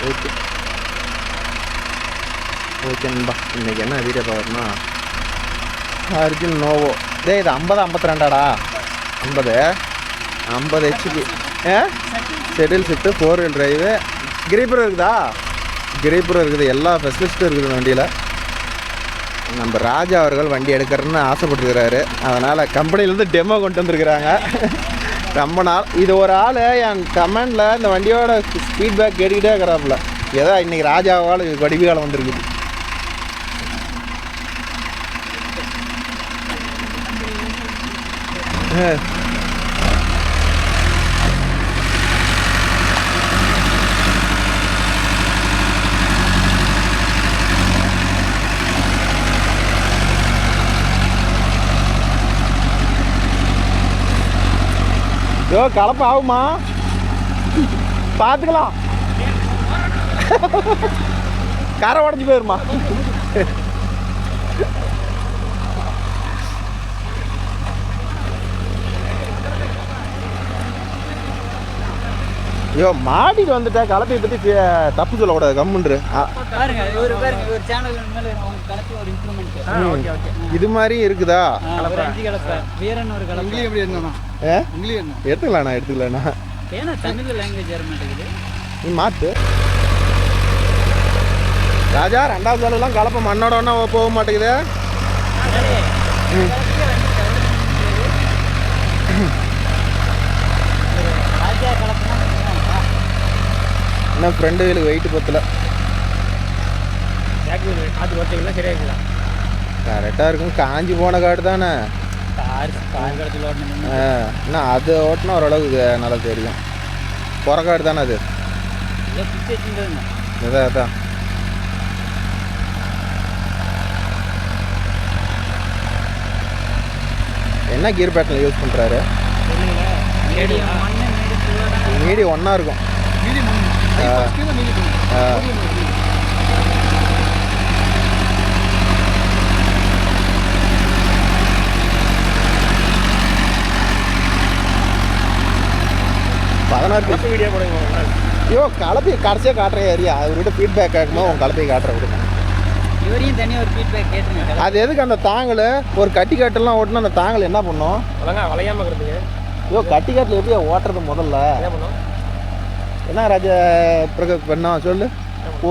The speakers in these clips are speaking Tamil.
ஓகே ஓகே நண்பா. இன்றைக்கி என்ன வீடியோ பார்க்கணும்னா அர்ஜுன் நோவோ. இது 50-52டா? 50 HP shuttle shift 4 wheel drive. Creeper இருக்குதா? கிரீப்பர் இருக்குது. எல்லா ஃபெசிலிஸ்ட்டும் இருக்குது வண்டியில். நம்ம ராஜா அவர்கள் வண்டி எடுக்கிறன்னு ஆசைப்பட்டுருக்கிறாரு. அதனால் கம்பெனிலேருந்து டெமோ கொண்டு வந்துருக்குறாங்க. ரொம்ப நாள் இது ஒரு ஆள் என் கமெண்டில் இந்த வண்டியோட ஃபீட்பேக் கேட்டுக்கிட்டே இருக்கிறாப்புல. ஏதோ இன்றைக்கி ராஜாவால் வடிவுகாலம் வந்திருக்குது. யோ கலப்பு ஆகுமா? பார்த்துக்கலாம். கரை உடஞ்சி போயிருமா? ஐயோ மாட்டிட்டு வந்துட்டா கலப்பை பற்றி தப்பு சொல்லக்கூடாது. கம்முன்று இது மாதிரி இருக்குதா? எடுத்துக்கலாண்ணா எடுத்துக்கலாண்ணா. நீ மாத்து ராஜா. 2வது அளவுலாம் கலப்பை மண்ணோட ஒன்றா போக மாட்டேங்குது. இன்னும் ஃப்ரெண்டு வீலுக்கு வெயிட்டு பத்தல. கரெக்டாக இருக்கும். காஞ்சி போன காடு தானே. என்ன அது ஓட்டினா ஓரளவுக்கு நல்லா தெரியும். புறக்காடு தானே அது. அதான் என்ன கியர் பேட்டர்ன் யூஸ் பண்ணுறாரு? மீடியம் ஒன்றா இருக்கும். 16 வீடியோ போடுங்க. ஐயோ கலப்பையை கடைசியாக காட்டுறேன் ஏரியா. அவர்கிட்ட ஃபீட்பேக் கேட்கும்போது உங்கள் கலப்பையை காட்டுற விடுங்க. இவரையும் தனியாக ஒரு ஃபீட்பேக் கேட்டுருங்க. அது எதுக்கு அந்த தாங்கல் ஒரு கட்டி காட்டெல்லாம் ஓட்டினா அந்த தாங்கல் என்ன பண்ணும்? வளையாமல் இருக்கிறதுக்கு. ஐயோ கட்டி காட்டில் எப்படி ஓட்டுறது முதல்ல? என்ன பண்ணும்? என்ன ராஜா பிரகாஷ் பண்ணா சொல்லு. ஓ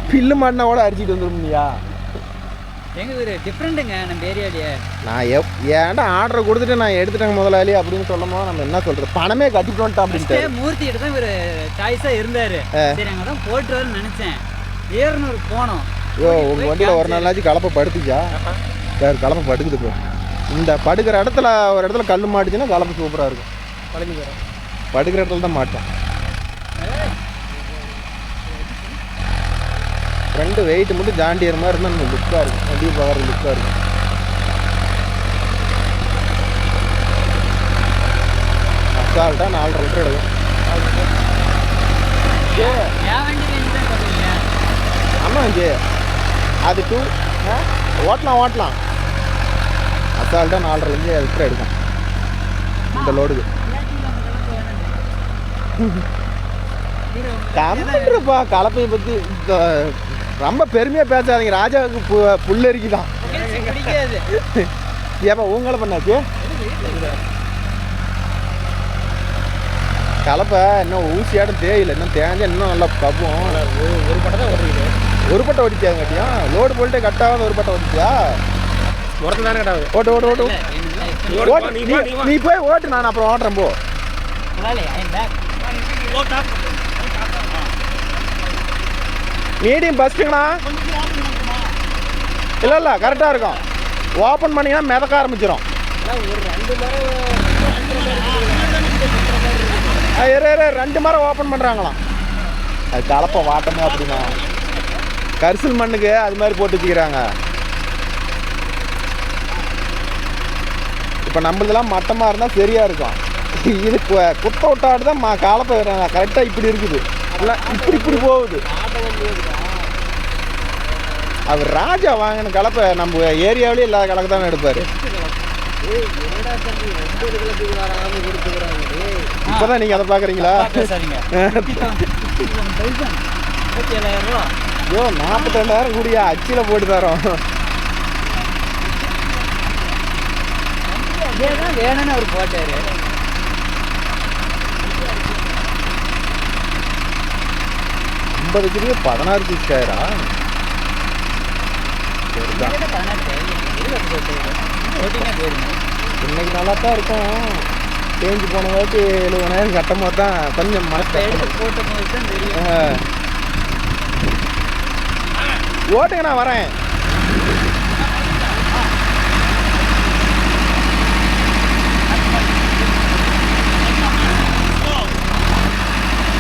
பில்லு மாட்டினா கூட அரிச்சிட்டு வந்துருமியா? எங்கள் ஒரு டிஃப்ரெண்ட்டுங்க நம்ம ஏரியாலேயே. நான் ஏன்டா ஆர்டர் கொடுத்துட்டு நான் எடுத்துட்டேங்க முதலாளி அப்படின்னு சொல்லும்போது நம்ம என்ன சொல்கிறது? பணமே கட்டிட்டு வந்துட்டோம் அப்படின்ட்டு மூர்த்தி கிட்ட தான் ஒரு சாய்ஸாக இருந்தார். சரி அங்கே தான் போட்டுருவாருன்னு நினச்சேன். ஏறுநூறு போனோம். ஐயோ உங்கள் வண்டியில் ஒரு நாளாச்சும் கலப்பை படுத்துச்சா? வேறு கலப்பை படுக்குது. இப்போ இந்த படுக்கிற இடத்துல ஒரு இடத்துல கல் மாட்டுச்சுன்னா கலப்பை சூப்பராக இருக்கும். படுக்கிற இடத்துல தான் மாட்டோம். ஃப்ரெண்டு வெயிட் மட்டும் ஜாண்டியர் மாதிரி இருந்தால் நம்ம லுக்காக இருக்கும். வண்டியை பார்க்குற லுக்காக இருக்கும். அசால்ட்டாக 4.5 லிட்டர் எடுக்கும். ஆமாம் ஜே அது 2 ஓட்டலாம். அசால்ட்டாக 4.5 லிட்டர் எடுக்கும் இந்த லோடுக்கு. கம்ப்யூட்டருப்பா கலப்பையை பற்றி ரொம்ப பெருமையாக பேசாதீங்க. ராஜாவுக்கு புல்லரிக்கி தான். ஏப்பா உங்களை பண்ணாச்சு கலப்பை இன்னும் ஊசியாட்டும் தேயில்லை. இன்னும் தேஞ்சா இன்னும் நல்லா கப்பும். ஒரு பட்டை தான் ஓடிக்குது. ஒரு பட்டை ஓடிச்சாங்க கட்டியும். லோடு போல்ட்டே கட்டாவது ஒரு பட்டை ஓடிச்சா? ஒருத்தர் தானே கட்டாவது. ஓட்டு நீ போய் ஓட்டு. நான் அப்புறம் ஓட்டுறேன். போ மீடியம் பஸ்ட்டுங்கண்ணா. இல்லை கரெக்டாக இருக்கும். ஓப்பன் பண்ணிங்கன்னா மிதக்க ஆரம்பிச்சிடும். ரெண்டு மரம் ஓப்பன் பண்ணுறாங்களாம். அது கலப்பை வாட்டமே அப்படின்னா கரிசல் மண்ணுக்கு அது மாதிரி போட்டு வச்சுக்கிறாங்க. இப்போ நம்மளதெல்லாம் மட்டமாக இருந்தால் சரியாக இருக்கும். இது குட்டை விட்டாடு தான் கலப்பை கரெக்டாக இப்படி இருக்குது. இல்லை இப்படி போகுது. அவர் ராஜா வாங்கின கலப்பை நம்ம ஏரியாவிலே இல்லாத கலக்கு தானே எடுப்பார். இப்போதான் நீங்கள் அதை பார்க்குறீங்களா? ரூபா. ஐயோ 42,000 கூடியா அச்சியில் போட்டு தரோம். அதே தான் வேணும்னு அவர் போட்டார். 50 16 பீஸ்க்காயிரா? இன்னைக்கு நல்லா தான் இருக்கும். தேஞ்சு போன வாட்டி 70,000 கட்டும் போது தான் கொஞ்சம் மனசு போட்ட போது தான் தெரியும். ஓட்டுங்க, நான் வரேன்.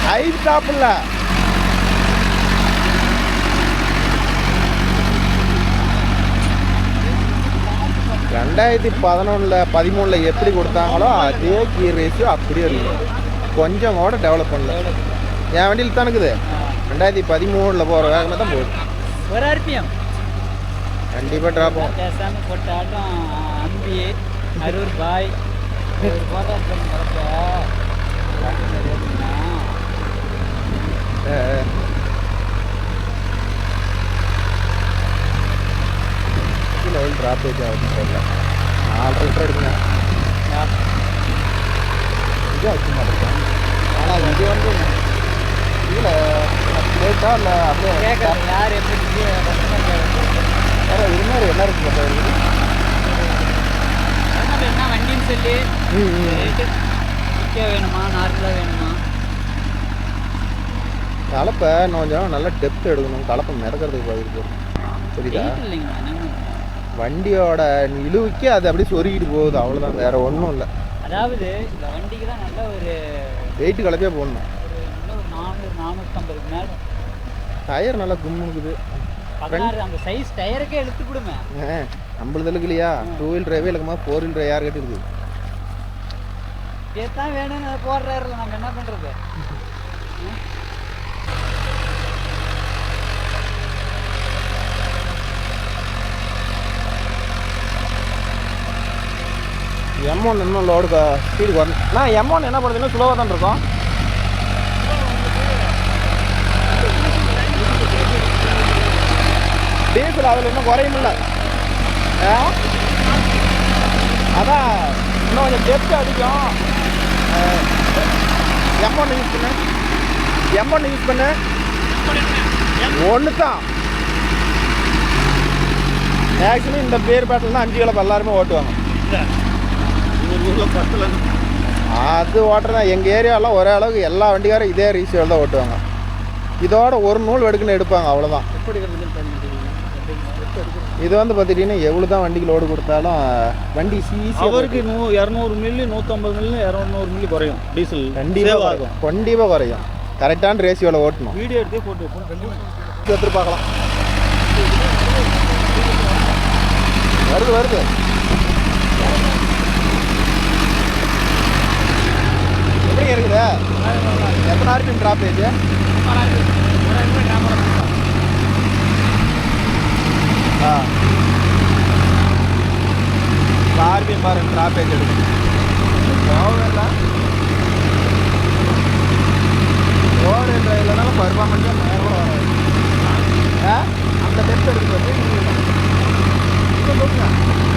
ஹைட் டாப் இல்லை, 2013 எப்படி கொடுத்தாங்களோ அதே கீர் ரேஷியோ அப்படியே இருக்குது. கொஞ்சம் கூட டெவலப் பண்ணல. என் வண்டியில் தான் இருக்குது. 2013 போகிற வேகமாக தான் போகுது. ஒரு ஆர்பிஎம் கண்டிப்பாக ட்ராப் ஆகும். பேசாமல் போட்டாட்டம் அம்பி அரூர் பாய் ஆயில் ட்ராப்பேஜ் ஆகுதுன்னு தெரியல. 4 லிட்டர் எடுக்குங்க. இது வச்சு மாட்டேன். ஆனால் இது வந்து இதில் ரேட்டா இல்லை அப்படியே யார் எப்படி வேறு இருந்தார் என்ன இருக்குது பார்த்தா என்ன வண்டின்னு சொல்லி வேணுமா நார்மலாக வேணுமா? கலப்பை இன்னும் கொஞ்சம் நல்லா டெப்த் எடுக்கணும். கலப்பை மிதக்கிறதுக்கு பதில் போகும். புரியுதா? வண்டியோட இழுவுக்கு அது அப்படியே சொருகிட்டு போகுது, அவ்வளோதான். வேற ஒன்றும் இல்லை. அதாவது இந்த வண்டிக்கு தான் நல்ல ஒரு வெயிட் கலப்பையாக போடணும். ஒரு 400-450 மேலே டயர் நல்லா கும்முக்குது. அந்த சைஸ் டயருக்கே இழுத்து கொடுமே. நம்மளது இருக்கு இல்லையா? 2 வீல் டிரைவே இருக்குமா, 4 வீல் டிரைவ் யார் கிட்ட இருக்குது? தான் வேணும்னு அதை போடுறாருல, நம்ம என்ன பண்ணுறது? M1 இன்னும் லோடு ஸ்பீடு வரணும். நான் M1 என்ன பண்ணுறதுன்னா ஸ்லோவாக தான் இருக்கும். டீசல் அதில் இன்னும் குறையுமில்ல. அதான் இன்னும் கொஞ்சம் டெப்த் அடிக்கும். M1 யூஸ் பண்ணு, M1 யூஸ் பண்ணு. ஒன்று தான் மேக்ஸிமம் இந்த பேர் பேட்டில் தான் 5 கிலோ எல்லாருமே ஓட்டுவாங்க. அது ஓட்டுறதான் எங்கள் ஏரியாவில் ஒரே அளவுக்கு எல்லா வண்டிக்காரும் இதே ரீசேல் தான் ஓட்டுவாங்க. இதோட ஒரு நூல் வெடுக்குன்னு எடுப்பாங்க, அவ்வளோதான். இது வந்து பார்த்துட்டிங்கன்னா எவ்வளோ தான் வண்டிக்கு லோடு கொடுத்தாலும் வண்டி அவருக்கு 200 மில்லி 150 மில்லி 200 மில்லி குறையும் டீசல். கண்டிப்பாக குறையும். கரெக்டான ரேஷியோவில் ஓட்டணும். வீடியோ எடுத்தே போட்டு எடுத்துட்டு பார்க்கலாம். வருது எப்படி இருக்குது? எத்தனை ஆர்பிஎம் ட்ராப் ஏஜ்? ஆர்பிஎம் பாருங்க, ட்ராப் ஏஜ் எடுக்கும். ஓவர் இல்லைனாலும் பர்ஃபார்மன்ஸாக மேலே கூட வராது. அந்த டெப்த் எடுக்கிறது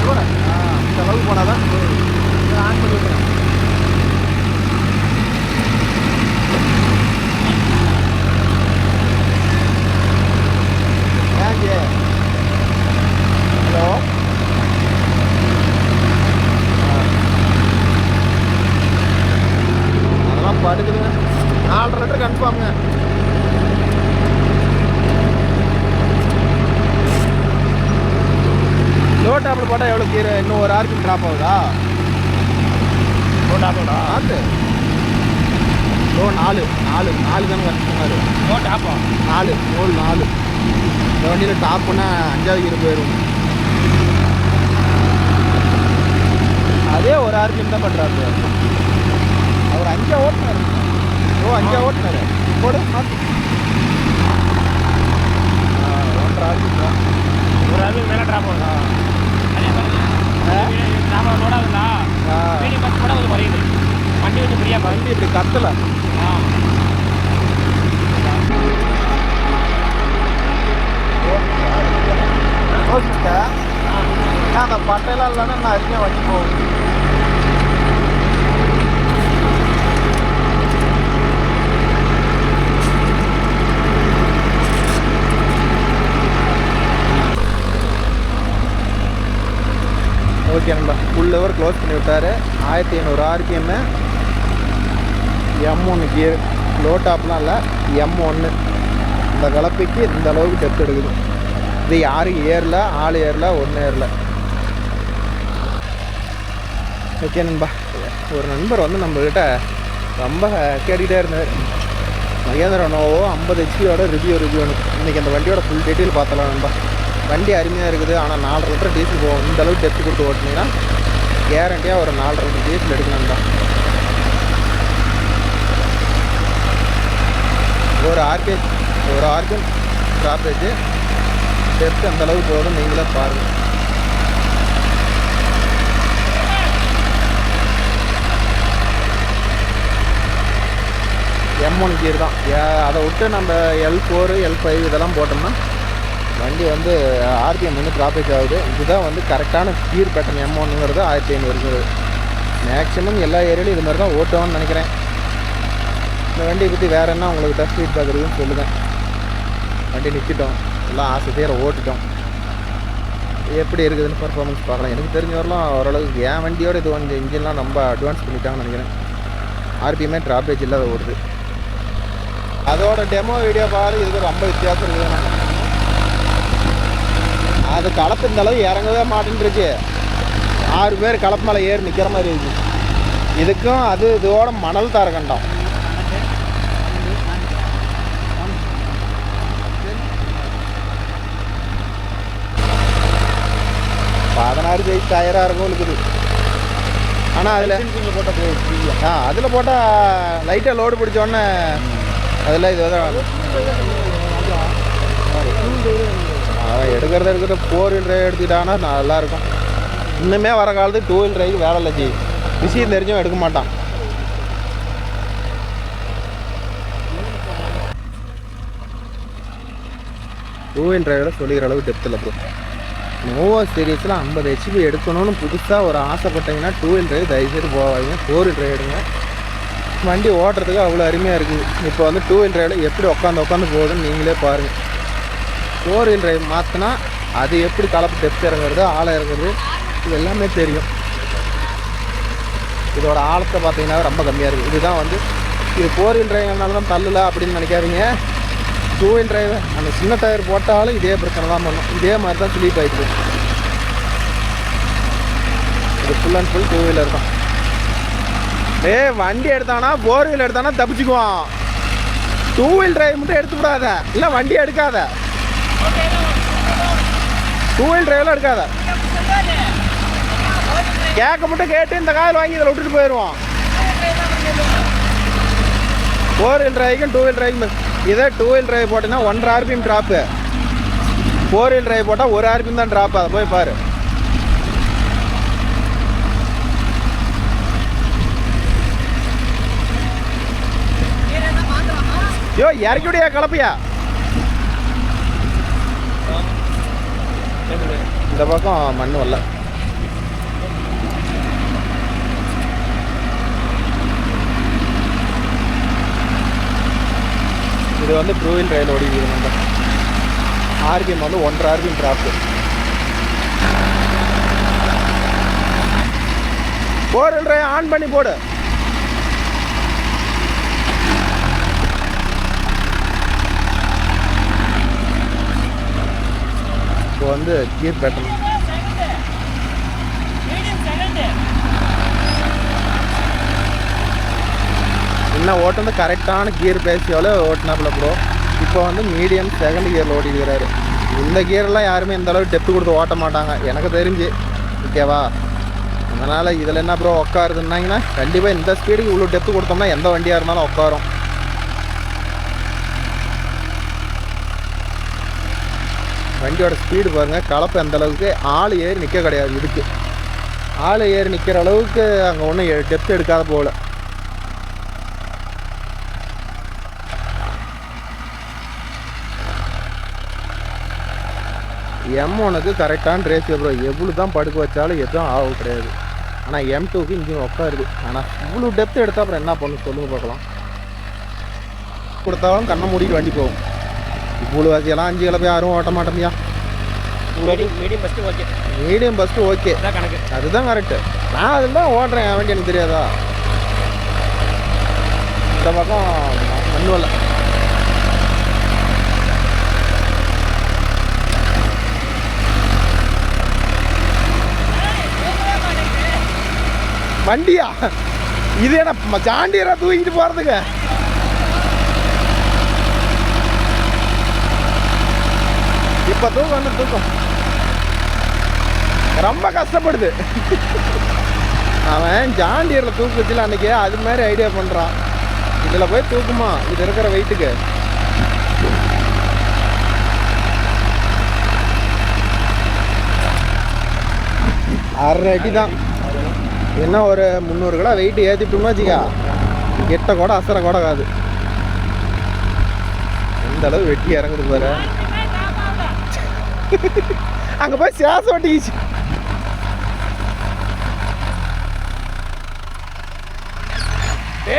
கூட இந்த அளவுக்கு போனால் தான் ஆன் பண்ணி விட்டுறேன். ஹலோ, அதெல்லாம் படுக்குதுங்க. 4.5 லிட்டர் கன்ஃபார்முங்க. லோ டாப்பில் போட்டால் எவ்வளோ கீரை? இன்னும் ஒரு ஆர்பிஎம் ட்ராப் ஆகுதா? லோ டாப்போடா ஆத்து லோ 4 தானே சொன்னார். நோ டாப்பா 4 இந்த வண்டியில் டாப்புன்னா 5வது கீரை போயிடும். அதே ஒரு ஆர்பிஎம் தான் பண்ணுறாரு அவர். 5 ஓட்டுனார். 5 ஓட்டுனார். போடு மாற்றி 1.5 ஆர்பிஎம் தான். ஒரு ஆள் மேலே ட்ராப் ஆகுதா? ட்ராப் லோடாகுங்களா? வீடியோ பஸ் கூட கொஞ்சம் குறையுது. வண்டி கொஞ்சம் ஃப்ரீயாக வண்டி இப்படி கத்தலை. க்ளோஸ் பண்ணிட்டேன். அந்த பட்டையெல்லாம் இல்லைன்னா நான் அருமையாக வண்டி போகும். ஓகே நண்பா, ஃபுல் லெவர் க்ளோஸ் பண்ணி விட்டார். 1500 RPM, M1 கியர், லோ டாப்லாம் இல்லை, M1. இந்த கலப்பைக்கு இந்த அளவுக்கு டெப்த் எடுக்குது. இது யாரும் ஏறல, ஆள் ஏறல, ஒன்றும் ஏறல. ஓகே நண்பா, ஒரு நண்பர் வந்து நம்மக்கிட்ட ரொம்ப கேட்டுக்கிட்டே இருந்தார், மகேந்திரா நோவோ 50 HP ரிவ்யூன்னு. இன்றைக்கி அந்த வண்டியோட ஃபுல் டீட்டெயில் பார்த்தலாம் நண்பா. வண்டி அருமையாக இருக்குது. ஆனால் 4.5 லிட்டர் டீசல் போகும். இந்த அளவுக்கு டெப்த் கொடுத்து ஓட்டினீங்கன்னா கேரண்டியாக ஒரு 4.5 லிட்டர் டீசல் எடுக்கணும்டா. ஒரு ஆர்பிஎம் ட்ராப்பேஜ் டெப்த் அந்த அளவுக்கு போதும். நீங்களே பாருங்கள். M1 கியர் தான். அதை விட்டு நம்ம L4 L5 இதெல்லாம் போட்டோம்னா வண்டி வந்து ஆர்பிஎம் வந்து ட்ராபேஜ் ஆகுது. இதுதான் வந்து கரெக்டான கீர் பேட்டர்ன். M1ங்கிறது 1500 இருக்குது. மேக்ஸிமம் எல்லா ஏரியாலையும் இது மாதிரி தான் ஓட்டுவான்னு நினைக்கிறேன். இந்த வண்டியை பற்றி வேறு என்ன உங்களுக்கு டஸ்ட் ஃபீட்பேக் இருக்குதுன்னு சொல்லுங்கள். வண்டி நிற்கிட்டோம், எல்லாம் ஆசை தேர ஓட்டிட்டோம். எப்படி இருக்குதுன்னு பர்ஃபார்மன்ஸ் பார்க்கலாம். எனக்கு தெரிஞ்ச வரலாம் ஓரளவுக்கு என் வண்டியோட இது வந்து இன்ஜின்லாம் ரொம்ப அட்வான்ஸ் பண்ணிட்டாங்கன்னு நினைக்கிறேன். ஆர்பிஎம்மே ட்ராபேஜ் இல்லாத ஓடுது. அதோட டெமோ வீடியோ பாரு, இதுக்கு ரொம்ப வித்தியாசம் இருக்குது. அது கலப்பு இந்த அளவு இறங்கவே மாட்டேன்ருச்சு. 6 பேர் கலப்பு மேலே ஏறி நிற்கிற மாதிரி இருக்குது. இதுக்கும் அது இதோட மணல் தர கண்டம். பதினாறு சைஸ் டயராக இருக்கும் இருக்குது. ஆனால் அதில் போட்டால் அதில் போட்டால் லைட்டாக லோடு பிடிச்சோடனே அதில் இது எடுக்கிறத 4 வீல் டிரைவ் எடுத்துக்கிட்டாங்கன்னா நல்லாயிருக்கும். இன்னுமே வர காலத்துக்கு 2 வீல் டிரைவ் வேலை இல்லை. விஷயம் தெரிஞ்சும் எடுக்க மாட்டான். டூ வீல் டிரைவில் சொல்லிக்கிற அளவுக்கு டெப்த் இல்லை ப்ரோ. நோவா சீரீஸில் 50 HP எடுக்கணும்னு புதுசாக ஒரு ஆசைப்பட்டீங்கன்னா 2 வீல் டிரைவ் தயவுசெய்து போவாங்க. 4 வீல் டிரைவ் எடுங்க. வண்டி ஓட்டுறதுக்கு அவ்வளோ அருமையாக இருக்குது. இப்போ வந்து 2 வீல் டிரைவில் எப்படி உட்காந்து போகுதுன்னு நீங்களே பாருங்கள். 4 வீல் டிரைவ் மாற்றினா அது எப்படி கலப்பு டெப்த் இறங்குறது, ஆழம் இறங்குறது, இது எல்லாமே தெரியும். இதோட ஆழத்தை பார்த்தீங்கன்னா ரொம்ப கம்மியாக இருக்குது. இதுதான் வந்து இது 4 வீல் டிரைவ்னால தான் தள்ளலை அப்படின்னு நினைக்காதீங்க. 2 வீல் டிரைவ் அந்த சின்ன டயர் போட்டாலும் இதே பிரச்சனை தான் பண்ணும். இதே மாதிரி தான் ஸ்லீப் ஆகிடுது. இது ஃபுல் அண்ட் ஃபுல் 2 வீலர் தான். வண்டி எடுத்தானா 4 வீல் எடுத்தானா தப்பிச்சுக்குவான். 2 வீல் டிரைவ் மட்டும் எடுத்து விடாத, இல்லை வண்டி எடுக்காத. 2 வீல் டிரைவ்லாம் எடுக்காத. கேட்க மட்டும் கேட்டு இந்த காயில் வாங்கி இதில் விட்டுட்டு போயிடுவான். 4 வீல் டிரைவுக்கும் 2 வீல் டிரைவ் இதே 2 வீல் டிரைவ் போட்டிங்கன்னா 1.5 RPM ட்ராப்பு. 4 வீல் டிரைவ் போட்டால் 1 RPM தான் ட்ராப்பு. அதை போய் பாரு. யோ இறக்கி விடியா கலப்பையா. இந்த பக்கம் மண் வரல. இது வந்து 2 வீல் டிரைவில் ஓடிக்குது. நம்ம ஆர்பிஎம் வந்து 1.5 RPM drop. 4 wheel drive on பண்ணி போடு. இப்போ வந்து கீர் பேட்டர்ன் இன்னும் ஓட்டுறது கரெக்டான கியர் பேசியோட ஓட்டினாப்புல ப்ரோ. இப்போ வந்து மீடியம் செகண்ட் கியரில் ஓட்டிக்கிறாரு. இந்த கியர்லாம் யாருமே இந்த அளவுக்கு டெப்த் கொடுத்து ஓட்ட மாட்டாங்க எனக்கு தெரிஞ்சு. ஓகேவா? அதனால் இதில் என்ன ப்ரோ உட்காருதுன்னாங்கன்னா கண்டிப்பாக இந்த ஸ்பீடுக்கு இவ்வளோ டெப்த் கொடுத்தோம்னா எந்த வண்டியாக இருந்தாலும் உட்காரும். வண்டியோட ஸ்பீடு பாருங்கள். கலப்பு அந்த அளவுக்கு ஆள் ஏறி நிற்க கிடையாது. இதுக்கு ஆள் ஏறி நிற்கிற அளவுக்கு அங்கே ஒன்றும் டெப்த் எடுக்காத போகல. M1க்கு கரெக்டான ரேஷியோ ப்ரோ. எவ்வளோ தான் படுக்க வச்சாலும் எதுவும் ஆக கிடையாது. ஆனால் M2க்கு இன்ஜின் உட்காருது. ஆனால் இவ்வளோ டெப்த் எடுத்தால் அப்புறம் என்ன பண்ணு சொல்லுங்கள் பார்க்கலாம். கொடுத்தாலும் கண்ணை மூடிட்டு வண்டி போகும். இவ்வளோ வசதியெல்லாம் 5 கிலோ யாரும் ஓட்ட மாட்டோம்யா. Medium first okay. Medium first okay, கணக்கு அதுதான் கரெக்டு. நான் அதில் தான் ஓட்டுறேன். என் வண்டி எனக்கு தெரியாதா? இந்த பக்கம் மண்ணுவல்ல. வண்டியா இது என்ன ஜாண்டியரா தூக்கிட்டு போகிறதுக்கு? இப்போ தூக்கம் வந்து தூக்கம் ரொம்ப கஷ்டப்படுது. அவன் ஜாண்டியரில் தூக்கு வச்சுல அன்றைக்கி அது மாதிரி ஐடியா பண்ணுறான். இதில் போய் தூக்குமா இது இருக்கிற வெயிட்டுக்கு? அரை அடி தான். என்ன ஒரு 300 கிலோ வெயிட்டு ஏற்றிட்டோம்னு வச்சுக்கா, எட்ட கூட அசரை கூட காது. எந்த அளவு வெட்டி இறங்குது பாரு. அங்கே போய் சேசம் ஒட்டிக்கிச்சு.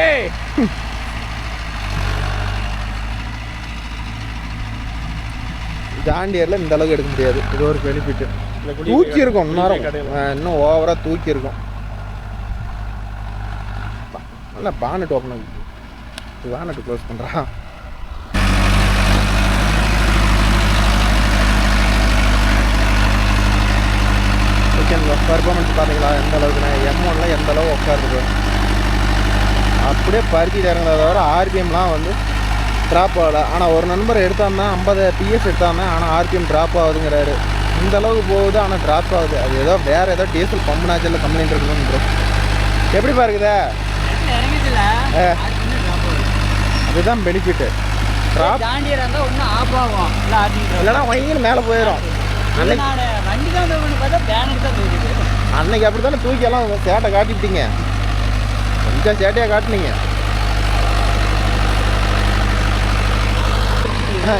ஏய் ஜாண்டியரில் இந்த அளவுக்கு எடுக்க முடியாது. இது ஒரு பெனிஃபிட்டு. தூக்கி இருக்கும் இன்னும் ஓவராக தூக்கி இருக்கும். நல்லா பானட் ஓப்பன் ஆகுது. பானட் க்ளோஸ் பண்ணுறான். பர்ஃபார்மன்ஸ் பார்த்தீங்களா எந்த அளவுக்குண்ணே? M1ல எந்த அளவு உட்காருது அப்படியே பருத்திட்டு இறங்குறத தவிர ஆர்பிஎம்லாம் வந்து ட்ராப் ஆகலை. ஆனால் ஒரு நண்பர் எடுத்தான்னா 50 PS எடுத்தாங்க. ஆனால் ஆர்பிஎம் ட்ராப் ஆகுதுங்கிறாரு. இந்த அளவுக்கு போகுது ஆனால் ட்ராப் ஆகுது. அது ஏதோ வேறு ஏதோ டீசல் பம்பு நாச்சில் கம்ப்ளைண்ட் இருக்கணும்னு ப்ரோ. எப்படி பாருக்குதா? அதுதான் பெனிஃபிட்டு. ட்ராப் இல்லைன்னா வங்கின்னு மேலே போயிடும். அன்னைக்கு அப்படி தானே தூக்கியெல்லாம் சேட்டை காட்டிவிட்டீங்க. கொஞ்சம் சேட்டையாக காட்டினீங்க.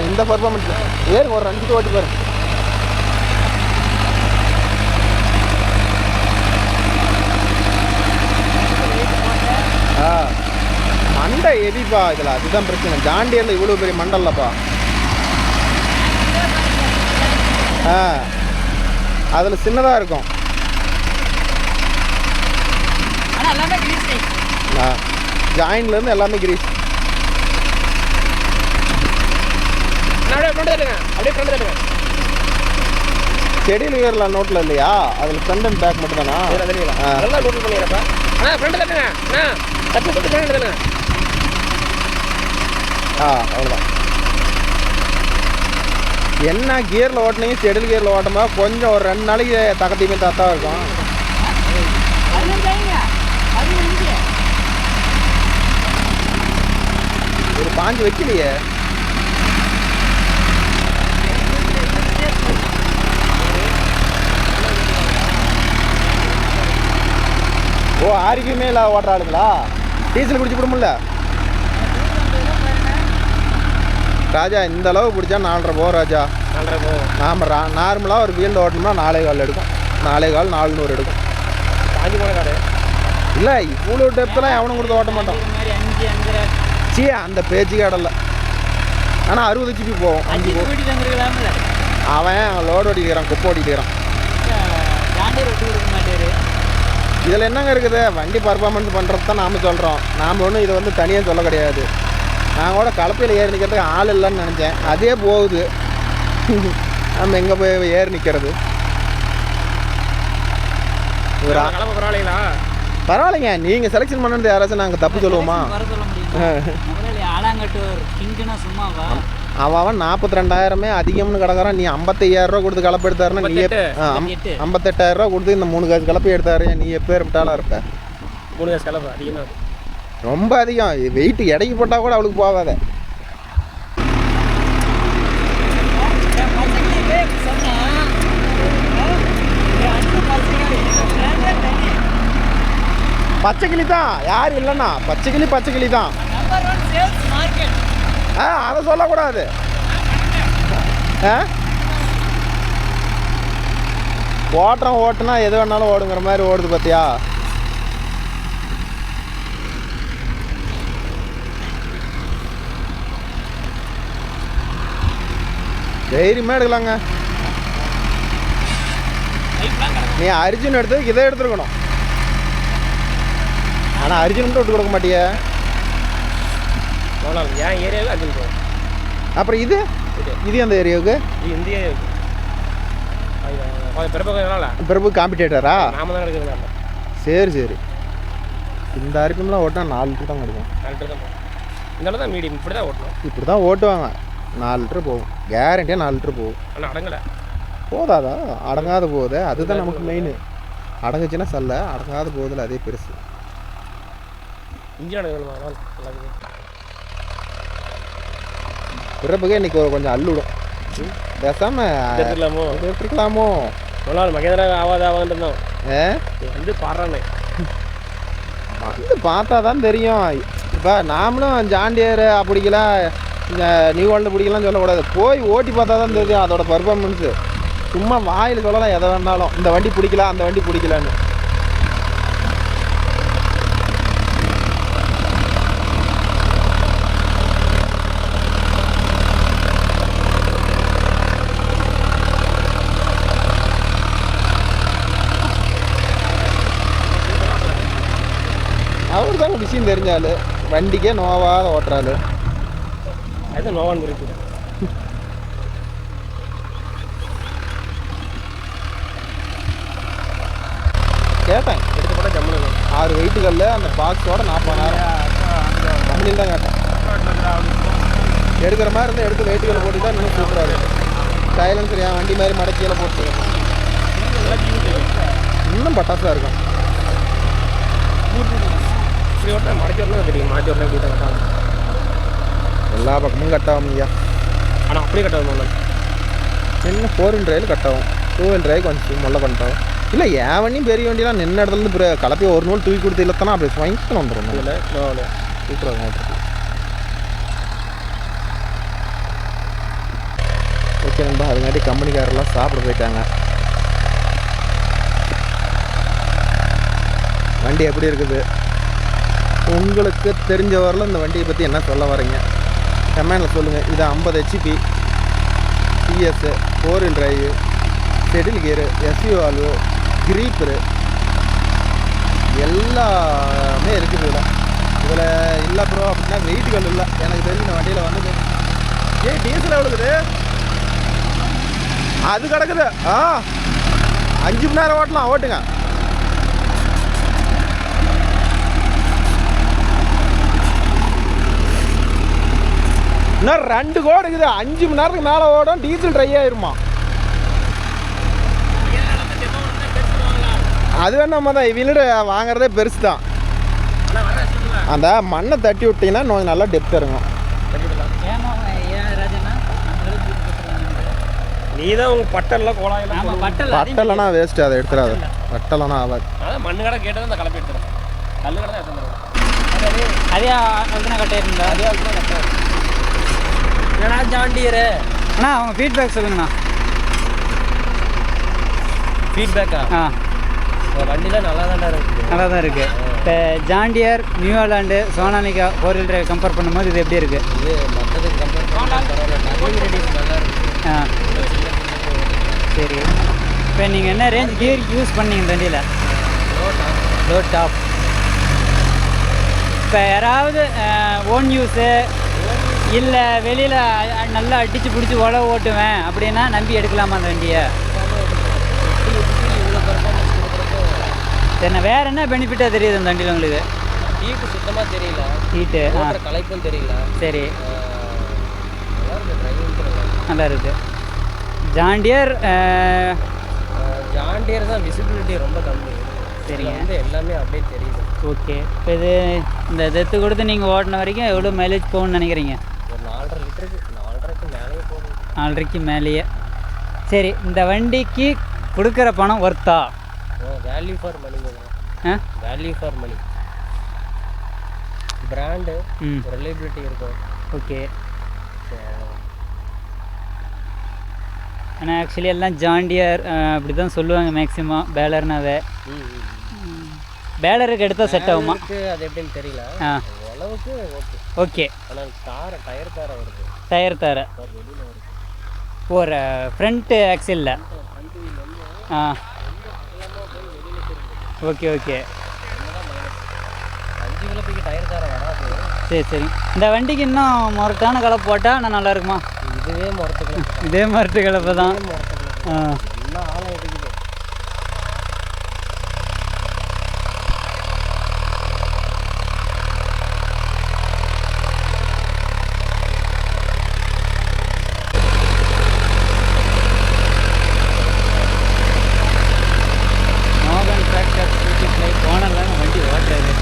இந்த பர்ஃபார்மன்ஸ் ஏறுங்க ஒரு 2 ஓட்டி பாருங்க. மண்டை எரிப்பா இதில். அதுதான் பிரச்சனை. ஜாண்டியரில் இவ்வளோ பெரிய மண்டல்லப்பா. அதில் சின்னதாக இருக்கும். ஜாயின்லேருந்து எல்லாமே கிரீஸ். செடியில் ஏறல நோட்டில் இல்லையா? அதில் ஃப்ரண்ட் அண்ட் பேக் மட்டும் தானா? அவ்வளோதான். என்ன கியரில் ஓட்டினீங்க? செடில் கியரில் ஓட்டும்போது கொஞ்சம் ஒரு 2 நாளைக்கு தக்கத்தையுமே தாத்தா இருக்கும். ஒரு 5 வைக்கலையே. ஓ ஆரிக்குமே இல்லை ஓட்டுற ஆளுங்களா? டீசல் குடிச்சு விடுமில்ல ராஜா? இந்த அளவு பிடிச்சா 4.5 போகும் ராஜா. 4.5 போகும். நாம் நார்மலாக ஒரு ஃபீல்டு ஓட்டணும்னா 4.25 எடுக்கும். 4.25 400 எடுக்கும். காஞ்சி போன காடு இல்லை. இவ்வளோ டெப்த்லாம் எவனும் கொடுத்து ஓட்ட மாட்டோம். சீ அந்த பேச்சு கடல்ல. ஆனால் 60 ஜிபி போகும். 5 அவன் லோடு ஓட்டிக்கிறான், குப்பை ஓட்டிக்கிறான். இதில் என்னங்க இருக்குது? வண்டி பர்ஃபார்மன்ஸ் பண்ணுறது தான் நாம் சொல்கிறோம். நாம் ஒன்றும் இதை வந்து தனியாக சொல்ல கிடையாது. நான் கூட கலப்பையில் ஏறி நிற்கிறதுக்கு ஆள் இல்லைன்னு நினச்சேன். அதே போகுது. நம்ம எங்கே போய் ஏறி நிற்கிறது? பரவாயில்லைங்களா? பரவாயில்லைங்க. நீங்கள் செலெக்ஷன் பண்ணது யாராச்சும் நாங்கள் தப்பு சொல்லுவோமா? அவன் 42,000 அதிகம்னு கிடக்குறான். நீ 55,000 ரூபா கொடுத்து கலப்பு எடுத்தாருன்னா நீ 58,000 ரூபா கொடுத்து இந்த 3 காசு கலப்பு எடுத்தாரு. நீ எப்போ இருப்பிட்டாலும் இருப்ப. 3 காசு கலப்பு அதிகமாக, ரொம்ப அதிகம். வெயிட் எடைக்கு போட்டால் கூட அவளுக்கு போகாத. பச்சை கிளி தான். யார் இல்லைண்ணா? பச்சை கிளி தான். அதை சொல்லக்கூடாது. ஓட்டுனா எது வேணாலும் ஓடுங்கிற மாதிரி ஓடுது பார்த்தியா. தைரியமாக எடுக்கலாங்க. நீ அர்ஜுன் எடுத்ததுக்கு இதை எடுத்துருக்கணும். ஆனால் அர்ஜுன் மட்டும் விட்டு கொடுக்க மாட்டிய. ஏன் ஏரியாவில் அர்ஜுன் போகும். அப்புறம் இது அந்த ஏரியாவுக்கு இந்த ஏரியாவுக்கு பிரபு காம்படிட்டரா? நாம தான் எடுக்கிறதுனால. சரி இந்த அரிப்பம்லாம் ஓட்டினா 4 லிட்டர் தான் கிடைக்கும். 4 லிட்டர் தான். இதனால தான் மீடியம் இப்படி தான் ஓட்டணும். இப்படி தான் ஓட்டுவாங்க. 4 லிட்டர் போகும், கேரண்டியாக 4 லிட்டர் போகும். ஆனால் அடங்கலை. போதாதா? அடங்காத போகுது, அதுதான் நமக்கு மெயின். அடங்குச்சுன்னா சல்ல, அடங்காத போகுதுல அதே பெருசு. இன்ஜின் அடங்கலாம். பிறப்புக்கே இன்னைக்கு கொஞ்சம் அள்ளுடும். பேசாம எடுத்துக்கலாமோ? ஒரு நாள் மகேந்திரா ஆவாதாவான்னு இருந்தோம். வந்து பாடுறானே வந்து பார்த்தா தான் தெரியும். இப்போ நாமளும் ஜாண்டியர் அப்படிக்கலாம் நியூ வேர்ல்டு பிடிக்கலாம் சொல்லக்கூடாது. போய் ஓட்டி பார்த்தா தான் தெரியும் அதோட பர்ஃபார்மன்ஸு. சும்மா வாயில் சொல்லலாம் எதை வேணாலும், இந்த வண்டி பிடிக்கலாம் அந்த வண்டி பிடிக்கலான்னு. அவர் தாங்க விஷயம் தெரிஞ்சாலு, வண்டிக்கே நோவாத ஓட்டுறாள். அது நோவான்னு இருக்கு. கேட்டேன் எடுத்து போட்டால் ஜம்மு 6 வெயிட்டுகளில் அந்த பாக்ஸோட 40,000 கம்பெனியில் தான் கேட்டேன். எடுக்கிற மாதிரி இருந்தால் எடுத்து வெயிட்டுகளை போட்டு தான் இன்னும் சூப்பராக இருக்கும். சைலன்சர் என் வண்டி மாதிரி மடக்கியில் போட்டு இன்னும் பட்டாசாக இருக்கும். இப்படி ஓட்டினா மடக்கி வரணும் தெரியும். மாற்றி வரணும் இப்படி தான் கட்டாகும். எல்லா பக்கமும் கட்டாகும் ஐயா. ஆனால் அப்படியே கட்டாகும். என்ன 4 வீல் டிரைவில் கட்டாகும், 2 வீல் டிரைவ் கொஞ்சம் முள்ள கட்டாகும். இல்லை என் வண்டியும் பெரிய வண்டியெலாம் நின்ன இடத்துலேருந்து கலப்பி ஒரு நூல் தூக்கி கொடுத்து இல்லைத்தானா அப்படி ஸ்வைங்கன்னு வந்துடும். இல்லை சூப்பராக ஓட்டுறது. ஓகே நண்பா, அதுங்காட்டி கம்பெனிக்காரெல்லாம் சாப்பிட போயிட்டாங்க. வண்டி எப்படி இருக்குது உங்களுக்கு தெரிஞ்ச வரல இந்த வண்டியை பற்றி என்ன சொல்ல வரீங்க கமெண்டில் சொல்லுங்கள். இது 50 HP PS 4 wheel drive, shuttle gear, SU valve, creeper எல்லாமே இருக்குது. இதில் இல்லை ப்ரோ அப்படின்னா வெயிட்டுகள் இல்லை எனக்கு தெரிஞ்ச இந்த வண்டியில் வந்து. டீசல் எவ்வளோக்குது? அது கிடக்குது. 5 மணி நேரம் ஓட்டலாம், ஓட்டுங்க. இன்னும் 2 கோடு இருக்குது. 5 மணி நேரத்துக்கு மேலே ஓடும், டீசல் ட்ரை ஆயிருமா. அது வேணாமா தான் இவங்களோட வாங்குறதே பெருசு தான். அந்த மண்ணை தட்டி விட்டிங்கன்னா கொஞ்சம் நல்லா டெப்த் இருக்கும். நீ தான் உங்கள் பட்டெல்லாம் கோலாயெல்லாம் பட்டெல்லாம் வேஸ்ட்டு, அதை எடுத்துடாது. பட்டெல்லாம் ஆகாது. அதான் மண்ணு கடை கேட்டது அந்த கலப்பி எடுத்துறேன். கல் கடை தான் எடுத்துருவோம். அதே அதுனா கட்டாயிருந்தா அதே அதுதான் கட்டாரு. ஏன்னா ஜாண்டியரு அண்ணா அவங்க ஃபீட்பேக் சொல்லுங்கண்ணா. ஃபீட்பேக்கா? வண்டியில் நல்லா தான் இருக்குது. நல்லா தான் இருக்குது. இப்போ John Deere, New Holland, Sonalika 4 wheel drive compare பண்ணும்போது இது எப்படி இருக்குது? இது மற்றதுக்கு கம்பேர் பண்ணி நல்லா இருக்குது. சரி, இப்போ நீங்கள் என்ன ரேஞ்ச் கியர் யூஸ் பண்ணீங்க இந்த வண்டியில்? Low top. இப்போ யாராவது ஓன் யூஸு இல்லை வெளியில் நல்லா அடித்து பிடிச்சி உழவு ஓட்டுவேன் அப்படின்னா நம்பி எடுக்கலாமா அந்த வண்டியை? சரி, வேறு என்ன பெனிஃபிட்டாக தெரியுது அந்த வண்டியில் உங்களுக்கு? ஹீட்டு சுத்தமாக தெரியல. ஹீட்டு கலைப்பும் தெரியல. சரி, நல்லா இருக்குது. ஜாண்டியர் தான் விசிபிலிட்டி ரொம்ப கம்மி. சரிங்க, வந்து எல்லாமே அப்படியே தெரியுது. ஓகே. இப்போ இது இந்த டெத்து கொடுத்து நீங்கள் ஓட்டின வரைக்கும் எவ்வளோ மைலேஜ் போகணும்னு நினைக்கிறீங்க? ஒரு 4.5 லிட்டருக்கு 4.5க்கு மேலேயே போகும். 4.5க்கு மேலேயே. சரி, இந்த வண்டிக்கு கொடுக்குற பணம் ஒர்த்தா? Value for money. Value for money. Brand, reliability இருக்கும். ஓகே. ஆனால் ஆக்சுவலி எல்லாம் ஜாண்டியர் அப்படி தான் சொல்லுவாங்க மேக்ஸிமம் பேலர்னாவே. பேலருக்கு எடுத்தால் செட் ஆகுமா? அது எப்படின்னு தெரியல. அளவுக்கு ஓகே. ஆனால் டயர் தார வருது. டயர் தார ஒரு ஃப்ரண்ட்டு ஆக்சிலில். Okay okay. 5 கிலோக்கு டயர் தார வராது. சரி. இந்த வண்டிக்கு இன்னும் முரட்டான கலப்பு போட்டால் நான் நல்லா இருக்குமா? இதுவே முரட்டு கலப்பு. இதே முரட்டு கலப்பு தான். எல்லாம் ஆழம் எடுக்குது. மோகன் டிராக்டர் ஓனர்லாம் வண்டி ஓட்டுறது.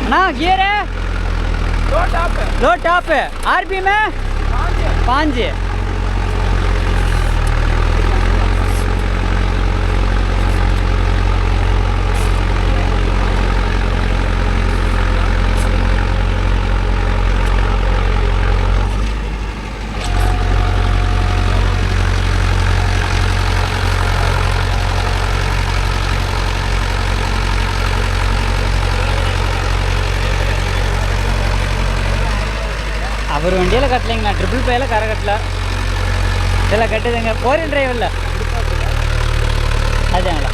அண்ணா கியர் लो टॉप आरपी में 5. அவர் வண்டியில் கட்டலைங்கண்ணா, ட்ரிபிள் பேயில் கரை கட்டல. இதெல்லாம் கட்டுதுங்க 4 wheel டிரைவ் இல்லை அதாங்களா.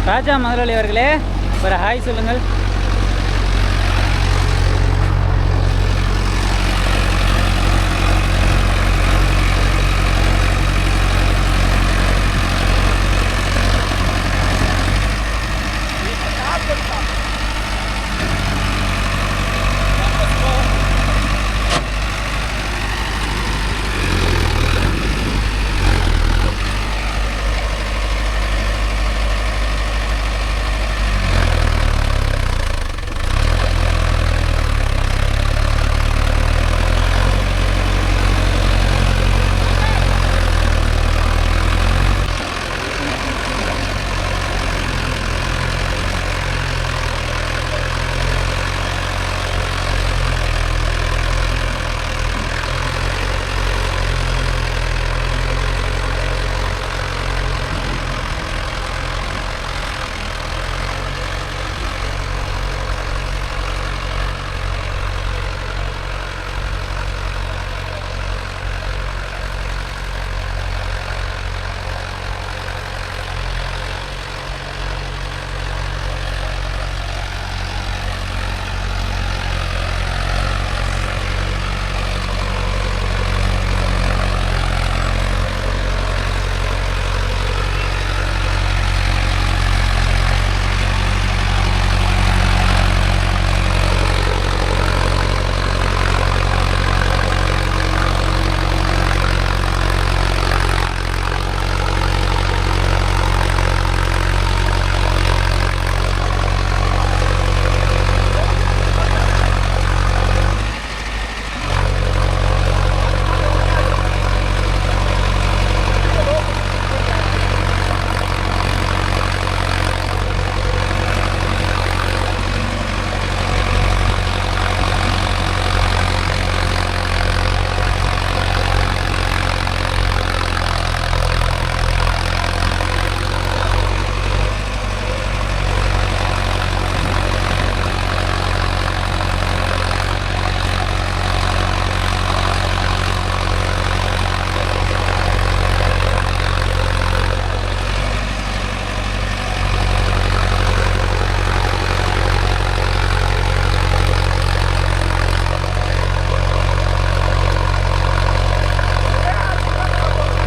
ராஜா முதலாளி அவர்களே, ஒரு ஹாய் சொல்லுங்கள்.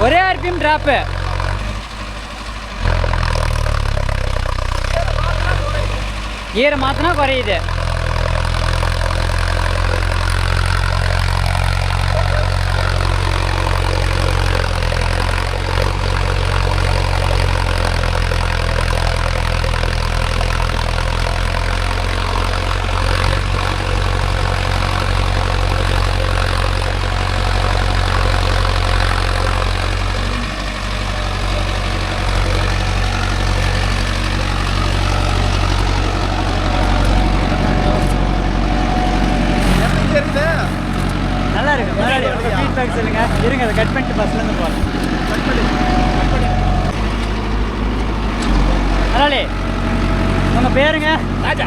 ஒரே ஆர்பிஎம் ட்ராப்பு. கியரை மாற்றினா குறையுது. நல்லா இருக்கு. முதலாளி உங்கள் ஃபீட்பேக் சொல்லுங்கள். இருங்க அதை கட் பண்ணிட்டு பஸ்லேருந்து போகிறேன். முதலாளி உங்கள் பேருங்க? ராஜா.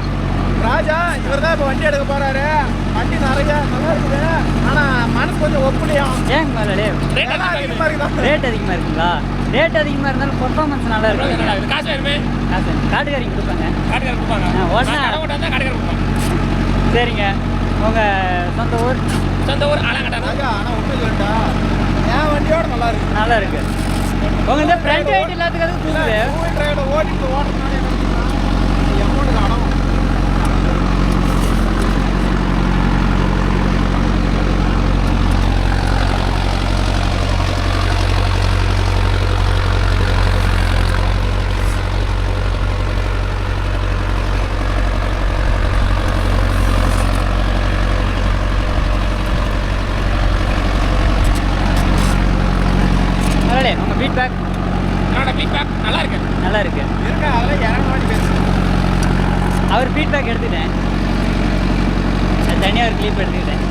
ராஜா இவர் தான் இப்போ வண்டி எடுக்க போறாரு. வண்டி நிறைய நல்லா இருக்குது. ஆனால் மனசு கொஞ்சம் ஒப்புலையும். ஏங்க முதலாளி அதிகமாக இருக்குதா? ரேட் அதிகமாக இருக்குங்களா? ரேட் அதிகமாக இருந்தாலும் பர்ஃபார்மன்ஸ் நல்லா இருக்கும். காசு வேணுமே? காசு காட்டுக்காரிங்க கொடுப்பாங்க. காட்டுக்காரர் கொடுப்பாங்க. ஓடனா காட்டுக்காரர் கொடுப்பாங்க. சரிங்க. உங்கள் சொந்த ஊர்? சொந்த ஊர் ஆலங்கட்டா. ராஜா ஆனால் ஒன்றும் இல்லைட்டா, என் வண்டியோட நல்லா இருக்கு. நல்லா இருக்கு. உங்க இந்த ஃப்ரண்ட் வெயிட் எல்லாத்துக்கும் அது தூக்குது. டிரைவர் ஓட்டிட்டு ஓட்டுறதுனால என்ன எமௌண்ட்டுக்கு அடம். முதலாளி உங்கள் ஃபீட்பேக்? என்னோட ஃபீட்பேக் நல்லா இருக்கு. நல்லா இருக்கு. இருக்கா அதெல்லாம் இறங்க வாட்டி பேசு. அவர் ஃபீட்பேக் எடுத்துட்டேன். தனியாக ஒரு கிளிப் எடுத்துக்கிட்டேன்.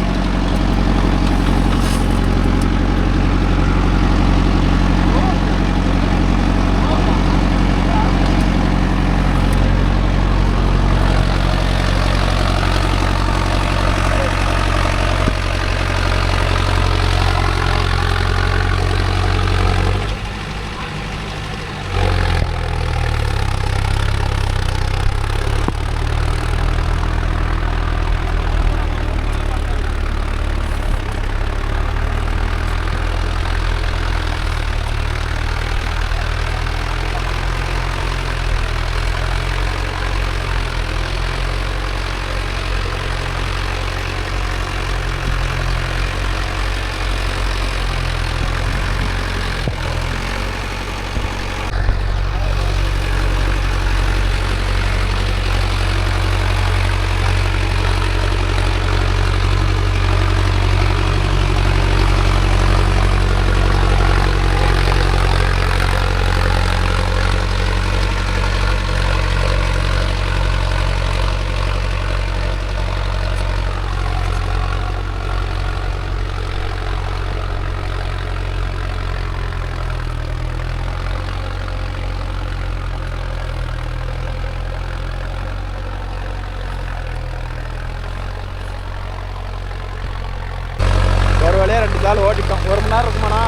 ஒரு வழியாக 2 நாள் ஓட்டிட்டோம். 1 மணி நேரம் இருக்குமாண்ணா?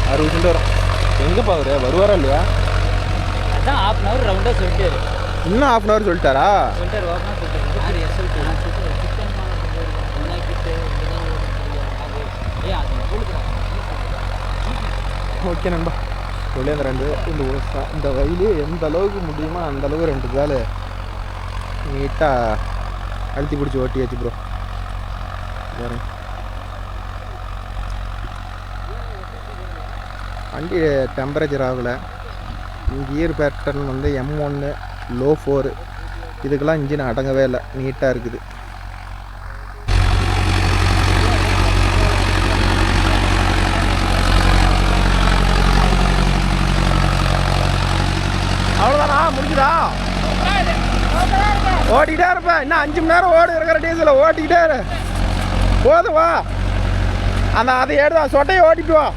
60 சென்ட் வரும். எங்கே பார்க்குற வருவாரா இல்லையா? அதான் ½ hour ரவுண்டாக சொல்லிட்டாரு. இன்னும் ½ சொல்லிட்டாரா? சொல்லிட்டாரு ஓப்பனாக சொல்லிட்டாரு. ஓகே நண்பா, சொல்லி அந்த 2 இந்த வயலு எந்த அளவுக்கு முடியுமோ அந்த அளவுக்கு 2 நாள் நீட்டாக அழுத்தி பிடிச்சி ஓட்டியாச்சு ப்ரோ. பாருங்க வண்டி டெம்பரேச்சர் ஆகலை. கியர் பேட்டர்ன் வந்து M1 லோ 4 இதுக்கெல்லாம் இன்ஜின் அடங்கவே இல்லை. நீட்டாக இருக்குது. அவ்வளோதானா? முடிஞ்சுதா? ஓட்டிக்கிட்டே இருப்பேன். இன்னும் 5 மணி நேரம் ஓடு இருக்கிற டீசலை ஓட்டிக்கிட்டே இரு. போதும் வா. அதை எடுத்து சொட்டையை ஓட்டிட்டு வா.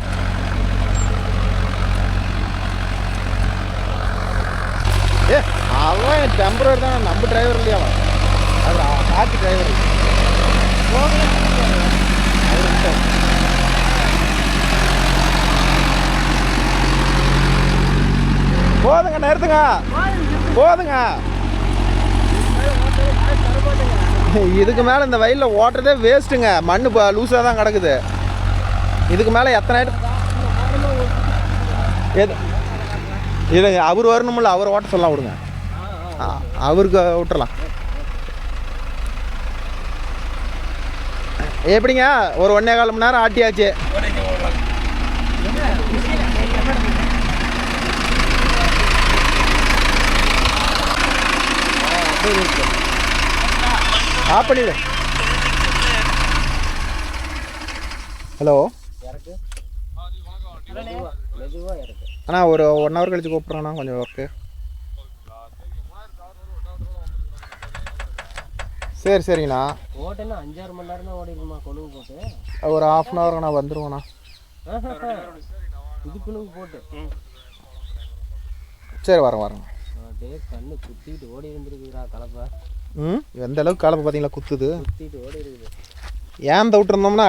அவன் டெம்பரரி தான், நம்ம டிரைவர் இல்லையா அவன். அது காற்று டிரைவர். போதுங்க, நிறுத்துங்க. போதுங்க. இதுக்கு மேலே இந்த வயலில் ஓட்டுறதே வேஸ்ட்டுங்க. மண் லூஸாக தான் கிடக்குது. இதுக்கு மேலே எத்தனை எது இது அவர் வரணுமில்ல, அவர் ஓட்ட சொல்லலாம் விடுங்க. அவருக்கு விட்டுறலாம். எப்படிங்க ஒரு 1.25 மணி நேரம் ஆட்டியாச்சு. ஆஃப் பண்ணிடு. ஹலோ அண்ணா, ஒரு 1 ஹவர் கழிச்சு கூப்பிட்றேண்ணா, கொஞ்சம் ஒர்க்கு. சரிங்கண்ணா. ஓட்டேன்னா 5-6 மணி நேரம் தான் ஓடிடுமா கொழுவு போட்டு? ஒரு 1/2 ஹவருங்கண்ணா வந்துடுவோண்ணா. இதுக்குன்னு போட்டு சரி வரேங்க. அப்படியே கண்ணு குத்திட்டு ஓடி இருந்துருக்குதுடா கலப்பை. எந்த அளவுக்கு கலப்பை பார்த்தீங்களா குத்துது. குத்திட்டு ஓடி இருக்குது. ஏன் விட்டுருந்தோம்னா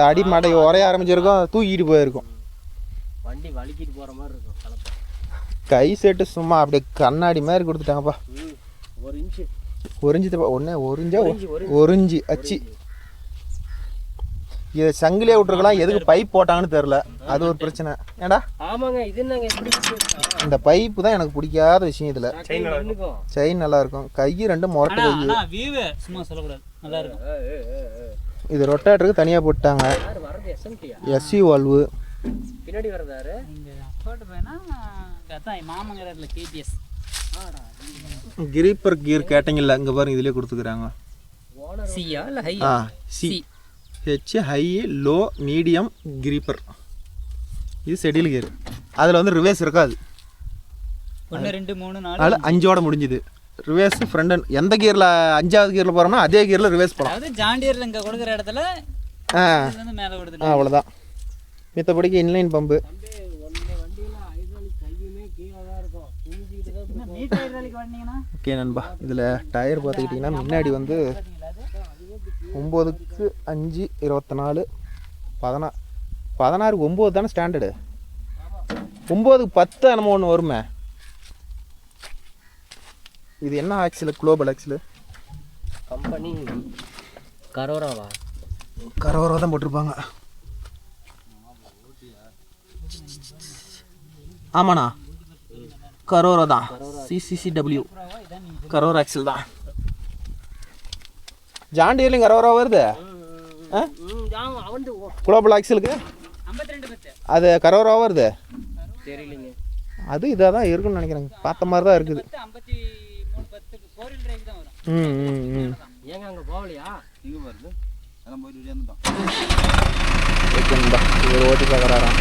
அடி மாட்டை உரைய ஆரம்பிச்சிருக்கோம், தூக்கிட்டு போயிருக்கும். வண்டி வலிக்கிட்டு போகிற மாதிரி இருக்கும் கலப்பை. கை செட்டு சும்மா அப்படியே கண்ணாடி மாதிரி கொடுத்துட்டாங்கப்பா. 1 இன்ச்சு ஒரிஞ்சு அச்சு. இதை சங்கிலியே விட்டுருக்கலாம், எதுக்கு பைப் போட்டாங்கன்னு தெரில. அது ஒரு பிரச்சனை. ஏடா ஆமாங்க, இது என்னங்க எப்படி இந்த பைப்பு தான் எனக்கு பிடிக்காத விஷயம். இதில் செயின் நல்லா இருக்கும், கை 2 முரட்டு கை. சும்மா சொல்லக்கூடாது, நல்லா இருக்கும். இது ரொட்டேட்டருக்கு தனியாக போட்டாங்க. எஸ்சி வால்வு பின்னாடி வரதாரு மாமங்கரத்தில் கேடிஎஸ் கிரீப்பர் கியர் கேட்டிங்கல்ல, இங்கே பாருங்க இதிலே கொடுத்துக்கிறாங்க. சியா இல்லை high? C H high low medium creeper. இது செடில் கியர். அதில் வந்து ரிவேர்ஸ் இருக்காது. 1 2 3 4 அதில் 5ஓட முடிஞ்சுது. ரிவேர்ஸ் ஃப்ரண்ட் அண்ட் எந்த கியரில் 5ஆவது கியரில் போகிறோம்னா அதே கியரில் ரிவேர்ஸ் போகலாம். அதாவது ஜாண்டியரில் இங்கே கொடுக்குற இடத்துல மேலே கொடுத்துட்டு அவ்வளோதான். மித்தபடிக்கு இன்லைன் பம்பு. ஓகே நண்பா, இதில் டயர் பார்த்துக்கிட்டிங்கன்னா முன்னாடி வந்து 9க்கு 5 24 16 9 தானே ஸ்டாண்டர்டு. 9க்கு 10 நம்ம ஒன்று வருமே. இது என்ன ஆக்சில்? குளோபல் ஆக்சில் கம்பெனி கரோரா தான் போட்டிருப்பாங்க. ஆமாண்ணா, கரோரா தான். CCCW கரோரா ஆக்சில் தான். ஜாண்டியர்லையும் கரோரா வருது. குளோபல் ஆக்சிலுக்கு அது கரோரா வருது. தெரியலைங்க, அது இதாக தான் இருக்குன்னு நினைக்கிறேங்க. பார்த்த மாதிரி தான் இருக்குது. ஏங்க அங்கே போகலையா? இங்கே வருது, அதெல்லாம் போயிட்டு சேர்ந்துட்டோம். ஓகேங்களா, இவர் ஓட்டி பார்க்குறாராம்.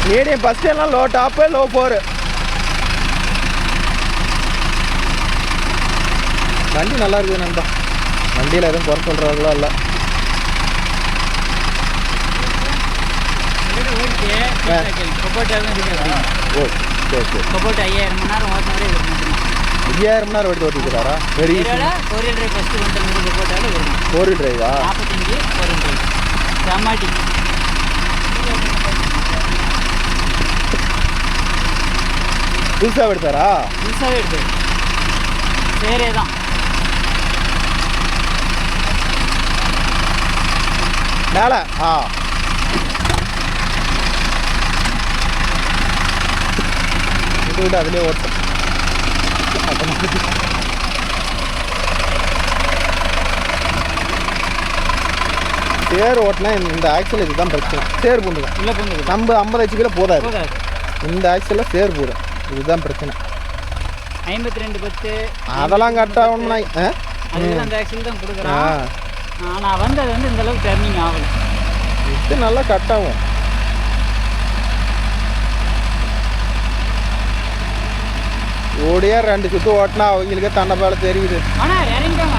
மீடியம் ஃபஸ்ட்டு எல்லாம் லோ டாப்பு லோ 4. வண்டி நல்லா இருக்குது நண்பா. வண்டியில் எதுவும் குறை சொல்கிறாங்களோ இல்லை. ஓ சரி சரி. 5000 மணி நேரம் ஓட்டினவரே 5000 மணி நேரம் எடுத்து ஓட்டிக்கிறாரா? வெரி கோரியல் டிரைவ் ஃபஸ்ட்டு கொண்டு போட்டாலும் வரும். 4 டிரைவா? 45 கோரியல் டிரைவ் செம்மாட்டி. புதுசாக எடுத்தாரா? புதுசாகவே எடுத்தார். பேரே தான். மேலே விட்டு அதுலேயே ஓட்டும். சேர் ஓட்டினா இந்த ஆக்சில் இதுதான் பிரச்சனை. சேர் பூண்டுங்க இல்லை பூண்டு நம்ம 50 HP போதாது. இந்த ஆக்சிலில் சேர் பூடும், இதுதான் பிரச்சனை. 5210 அதெல்லாம் கட் ஆகணும்னா அதுக்கு அந்த ஆக்சில் தான் கொடுக்குறான். ஆனால் வந்து அது வந்து இந்த அளவுக்கு டர்னிங் ஆகலை. இது நல்லா கட் ஆகும். ஓடியா 2 சுற்று ஓட்டினா அவங்களுக்கே தண்டை பால தெரியுது. ஆனால் இறங்கிட்டாங்க.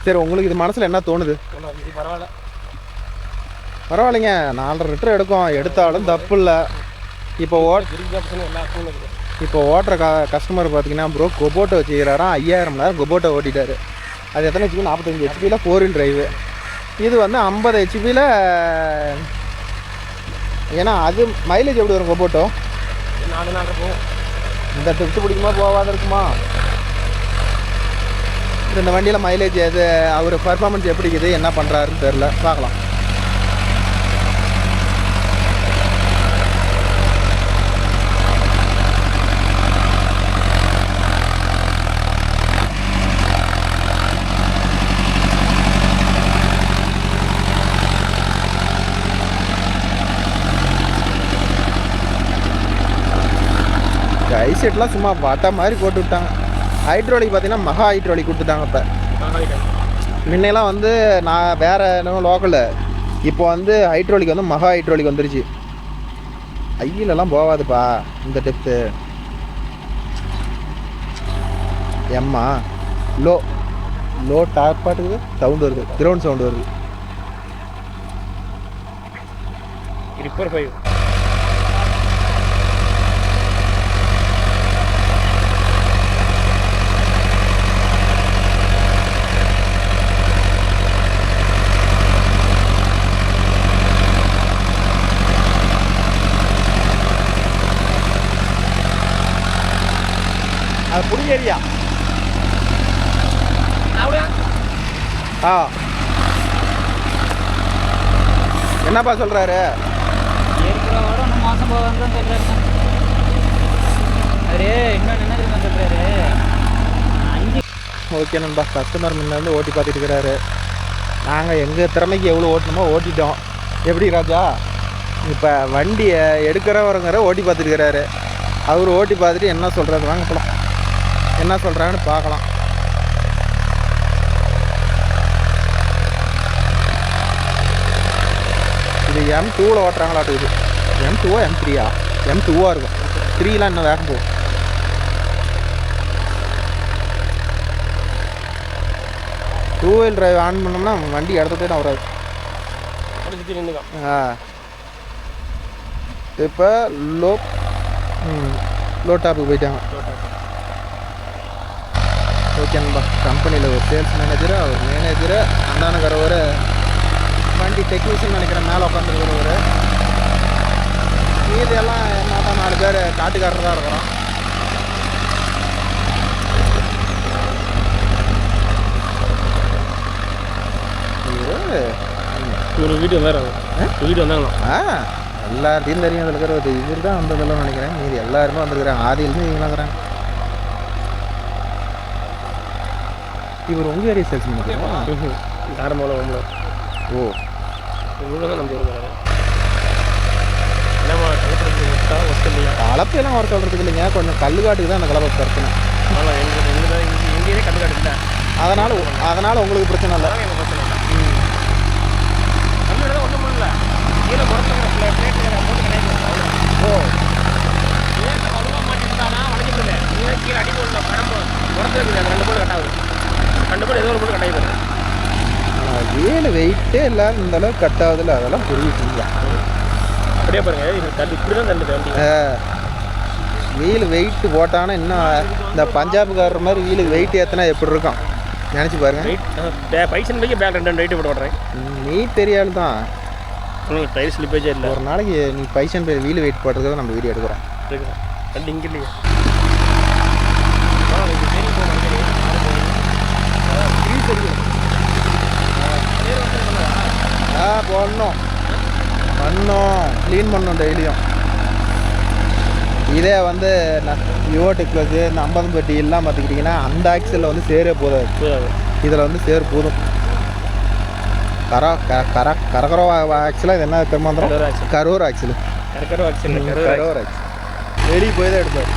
சரி, உங்களுக்கு இது மனசில் என்ன தோணுது? பரவாயில்லைங்க, 4.5 லிட்டர் எடுக்கும். எடுத்தாலும் தப்பு இல்லை. இப்போ இப்போ ஓட்டுற கஸ்டமர் பார்த்தீங்கன்னா ப்ரோ கொபோட்டோ வச்சுக்கிறாராம் 5000 மணி நேரம் கொபோட்டோ ஓட்டிட்டார். அது எத்தனை ஹெச்பி? 45 ஹெச்பியில் 4 wheel drive. இது வந்து 50 ஹெச்பியில். ஏன்னா அது மைலேஜ் எப்படி வரும் கொபோட்டோ? 4 போகும். இந்த ட்ரிப்ஸ் பிடிக்குமா போகாத இருக்குமா? இந்த வண்டியில் மைலேஜ் எது, அவர் பர்ஃபார்மன்ஸ் எப்படி இருக்குது, என்ன பண்ணுறாருன்னு தெரில, பார்க்கலாம். ஐசெட்லாம் சும்மா வட்ட மாதிரி போட்டு விட்டாங்க. ஹைட்ரோலிக் பார்த்தீங்கன்னா மகா ஹைட்ரோலிக் கொடுத்துட்டாங்க. இப்போ முன்னெல்லாம் வந்து நான் வேறு என்ன லோக்கலு, இப்போ வந்து ஹைட்ரோலிக் வந்து மகா ஹைட்ரோலிக் வந்துருச்சு. ஐயிலெல்லாம் போகாதுப்பா இந்த டெப்த்து. எம்மா லோ டாப் பாட்டுக்குது, சவுண்டு வருது, கிரவுண்ட் சவுண்டு வருது. ரிப்பர் 5 அது புடி ஏரியா. என்னப்பா சொல்கிறாரு? ஏற்கிறவோட ஒன்றும் மோசம் போகான்னு தான் சொல்கிறாரு. அவரு இன்னொன்று என்ன தெரியுமா சொல்கிறாரு? 5 ஓகே நண்பா, கஸ்டமர் முன்ன வந்து ஓட்டி பார்த்துட்டு இருக்கிறாரு. நாங்கள் எங்கள் திறமைக்கு எவ்வளோ ஓட்டணுமோ ஓட்டிட்டோம். எப்படி ராஜா? இப்போ வண்டியை எடுக்கிறவருங்கிற ஓட்டி பார்த்துருக்கிறாரு. அவர் ஓட்டி பார்த்துட்டு என்ன சொல்கிறாரு வாங்க போகலாம். என்ன சொல்கிறாங்கன்னு பார்க்கலாம். இது M2வில் ஓட்டுறாங்களாட்டு. இது M2வா M3யா? M2வா இருக்கும். 3லாம் இன்னும் வேகம் போகும். டூ வீல் டிரைவ் ஆன் பண்ணோம்னா வண்டி இடத்துக்கு தான் வராது. இப்போ லோ டாப்புக்கு போயிட்டாங்க. ஓகே நண்பா, கம்பெனியில் ஒரு சேல்ஸ் மேனேஜரு, அவர் மேனேஜரு, அந்தானக்கிறவர், வண்டி டெக்னீஷியன் நினைக்கிறேன் மேலே உட்காந்துருக்கிறவர். இதெல்லாம் என்னட்டா 4 பேர் காட்டுக்காரர் தான் இருக்கிறோம். ஒரு வீடியோ வேறு வீடியோ வந்தாங்களா? எல்லாத்தையும் தெரியும். அதில் இருக்கிற இவர் தான் வந்ததெல்லாம் நினைக்கிறேன். மீது எல்லாருமே வந்துருக்குறாங்க. ஆதியிலேருந்து இவங்களாங்கிறாங்க. இவர் உங்கள் ஏரியா சேல்ஸ் பண்ணுறீங்களா? தாரமோல ஓ இவ்வளோ தான் நம்பி வருவாரு. என்னம்மா ஒர்க் இல்லையா? கலப்பையெல்லாம் ஒர்க் பண்ணுறதுக்கு இல்லைங்க, கொஞ்சம் கல்லுக்காட்டுக்கு தான் அந்த கலப்பை பிரச்சனை. ஆனால் எங்கேயே கல்லுக்காடு இல்லை. அதனால் உங்களுக்கு பிரச்சனை இல்லை. எங்கள் பிரச்சனை இல்லை. கல்லு ஒன்றும் பண்ணல. கீழே முறத்துக்கிற பிளேட் போட்டு கிடையாது. ஓ ஏன் அவ்வளோவா மாட்டிருந்தானா வளைஞ்சிட்டு கீழே அடி போடல. படம் முறத்து இருக்குது. அந்த 2 போட்டு கட்டாகுது. 2 போட்டு ஏதோ ஒரு போட்டு கட்டாகி போயிடுது. வீல் வெயிட்டே இல்லாத இந்த அளவுக்கு கட் ஆகுதுல்ல, அதெல்லாம் புரியுதுங்க. அப்படியே பாருங்க, இது தள்ளி இப்படி தான் தள்ளுது வண்டி. வீல் வெயிட்டு போட்டானா இன்னும் இந்த பஞ்சாபுக்காரர் மாதிரி வீலுக்கு வெயிட் ஏற்றினா எப்படி இருக்கும் நினச்சி பாருங்க. வெயிட் பைசன் பைக்கு பேக் 2 வெயிட்டு போட்டு ஓடுறேன். நீ தெரியாது தான். டயர் ஸ்லிப்பேஜே இல்லை. ஒரு நாளைக்கு நீ பைசன் வீல் வெயிட் போடுறதுக்கு நம்ம வீடியோ எடுக்கிறோம். வண்டி இங்கே இல்லையா? பண்ணோம் க்ளீன் பண்ணோம் டெய்லியும். இதே வந்து யுவோடெக் ப்ளஸ் இந்த 50 பெட்டி எல்லாம் பார்த்துக்கிட்டிங்கன்னா அந்த ஆக்சிலில் வந்து சேரே போதாது. இதில் வந்து சேர் போதும். கரகரோ ஆக்சிலாக இது என்ன பெருமாந்திரம்? கரோர் ஆக்சில். கரோர் ஆக்சில் வெளியே போய் தான் எடுப்பார்.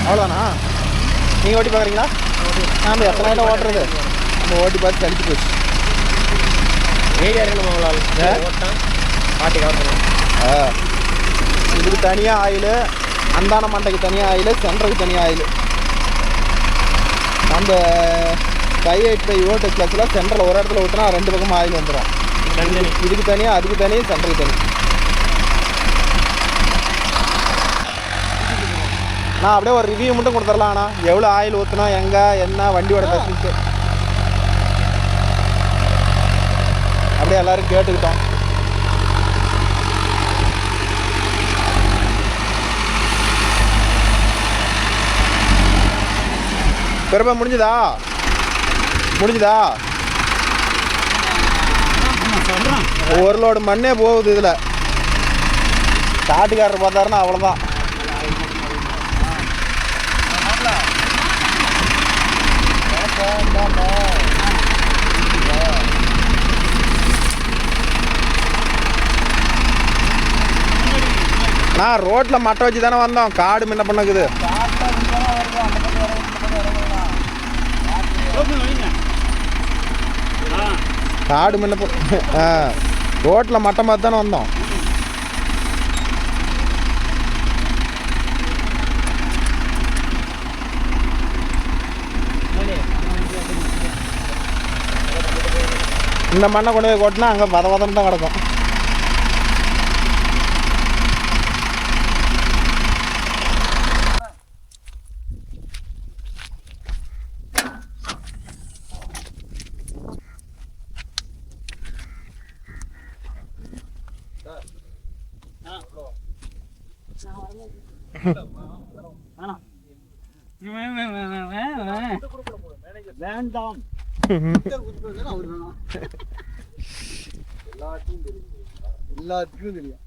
அவ்வளோதானா? நீங்கள் ஓட்டி பார்க்குறீங்களா? நாம் எத்தனை நாளில் ஓட்டுறது? நம்ம ஓட்டி பார்த்து கழிச்சு போச்சு. ஏரியா இதுக்கு தனியாக ஆயில், அந்தான மண்டைக்கு தனியாக ஆயில், சென்டருக்கு தனியாக ஆயில். அந்த 585 வோல்ட் கிளச்சில் சென்டரில் ஒரு இடத்துல ஊற்றினா 2 பக்கமும் ஆயில் வந்துடும். இதுக்கு தனியாக அதுக்கு தனியாக சென்ட்ரல் தனி. நான் அப்படியே ஒரு ரிவ்யூ மட்டும் கொடுத்துடலாம். ஆனால் எவ்வளோ ஆயில் ஊற்றினா எங்கே என்ன வண்டியோட ஃபெசிலிட்டி அப்படியே எல்லோரும் கேட்டுக்கிட்டோம். பெருமை முடிஞ்சுதா? ஒரு லோடு மண்ணே போகுது இதில். காட்டுக்காரர் பார்த்தாருன்னா அவ்வளோதான். நான் ரோட்டில் மட்டை வச்சு தானே வந்தோம். காடு முன்ன பண்ணுக்குது. காடு முன்ன ரோட்டில் மட்டை மாதிரி தானே வந்தோம். இந்த மண்ணை கொண்டு போய் கொட்டினா அங்கே பதவதம் தான் கிடக்கும். வேண்டாம். எல்லாத்துக்கும் தெரியும்.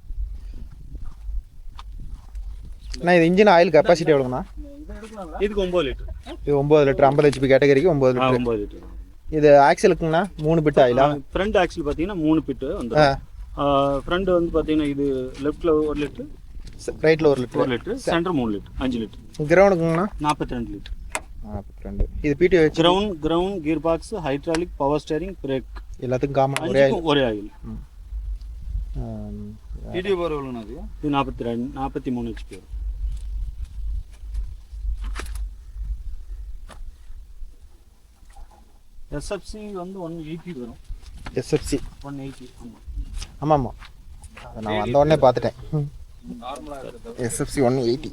அண்ணா இது இன்ஜின் ஆயில் கெப்பாசிட்டி எவ்வளோண்ணா? இதுக்கு 9 லிட்டர். இது 9 லிட்டர் 50 HP கேட்டகரிக்கு 9 லிட்டர். 9 லிட்டர். இது ஆக்சலுக்குங்கண்ணா 3 பிட் ஆயிலா? ஃப்ரண்ட் ஆக்சல் பார்த்தீங்கன்னா 3 பிட்டு வந்து ஃப்ரண்ட் வந்து பார்த்தீங்கன்னா இது லெஃப்ட்டில் 1 லிட்டர், ரைட்டில் 1 litre, 1 litre, centre 3 litre, 5 litre. கிரவுண்டுக்குங்கண்ணா 42 லிட்டர். 42. இது பிடி வச்சு ground gear box, hydraulic, power steering, brake எல்லாத்துக்கும் காமன் ஒரே ஆயில். பிடி பவர் எவ்வளோண்ணா? இது 43 HP. SFC வந்து 180 வரும். SFC 180. ஆமாம். அதை நான் வந்த உடனே பார்த்துட்டேன். SFC 180.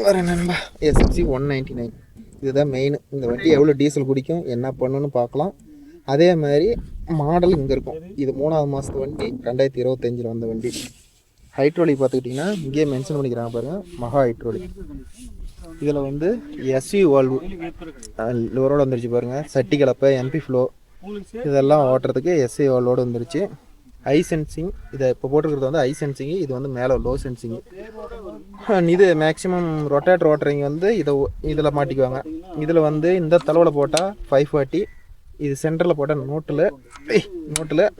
வேறு என்னன்பா SFC 199. இதுதான் மெயின். இந்த வண்டி எவ்வளோ டீசல் குடிக்கும் என்ன பண்ணணும்னு பார்க்கலாம். அதே மாதிரி மாடல் இங்கே இருக்கும். இது 3ஆவது மாதத்து வண்டி, 2025 வந்த வண்டி. ஹைட்ரோலிக் பார்த்துக்கிட்டிங்கன்னா இங்கேயே மென்ஷன் பண்ணிக்கிறாங்க பாருங்கள், மகா ஹைட்ரோலிக். இதில் வந்து SU வால்வு லோரோடு வந்துருச்சு பாருங்கள். சட்டி கலப்பை, MP ஃப்ளோ இதெல்லாம் ஓட்டுறதுக்கு SU வால்வோடு வந்துருச்சு. ஐ சென்சிங், இதை இப்போ போட்டுருக்கிறது வந்து ஐ சென்சிங்கு. இது வந்து மேலே லோ சென்சிங்கு. இது மேக்ஸிமம் ரொட்டேட்டர் ஓட்டுறவங்க வந்து இதில் மாட்டிக்குவாங்க. இதில் வந்து இந்த தளவில் போட்டால் 540, இது சென்டரில் போட்டால் நோட்டில்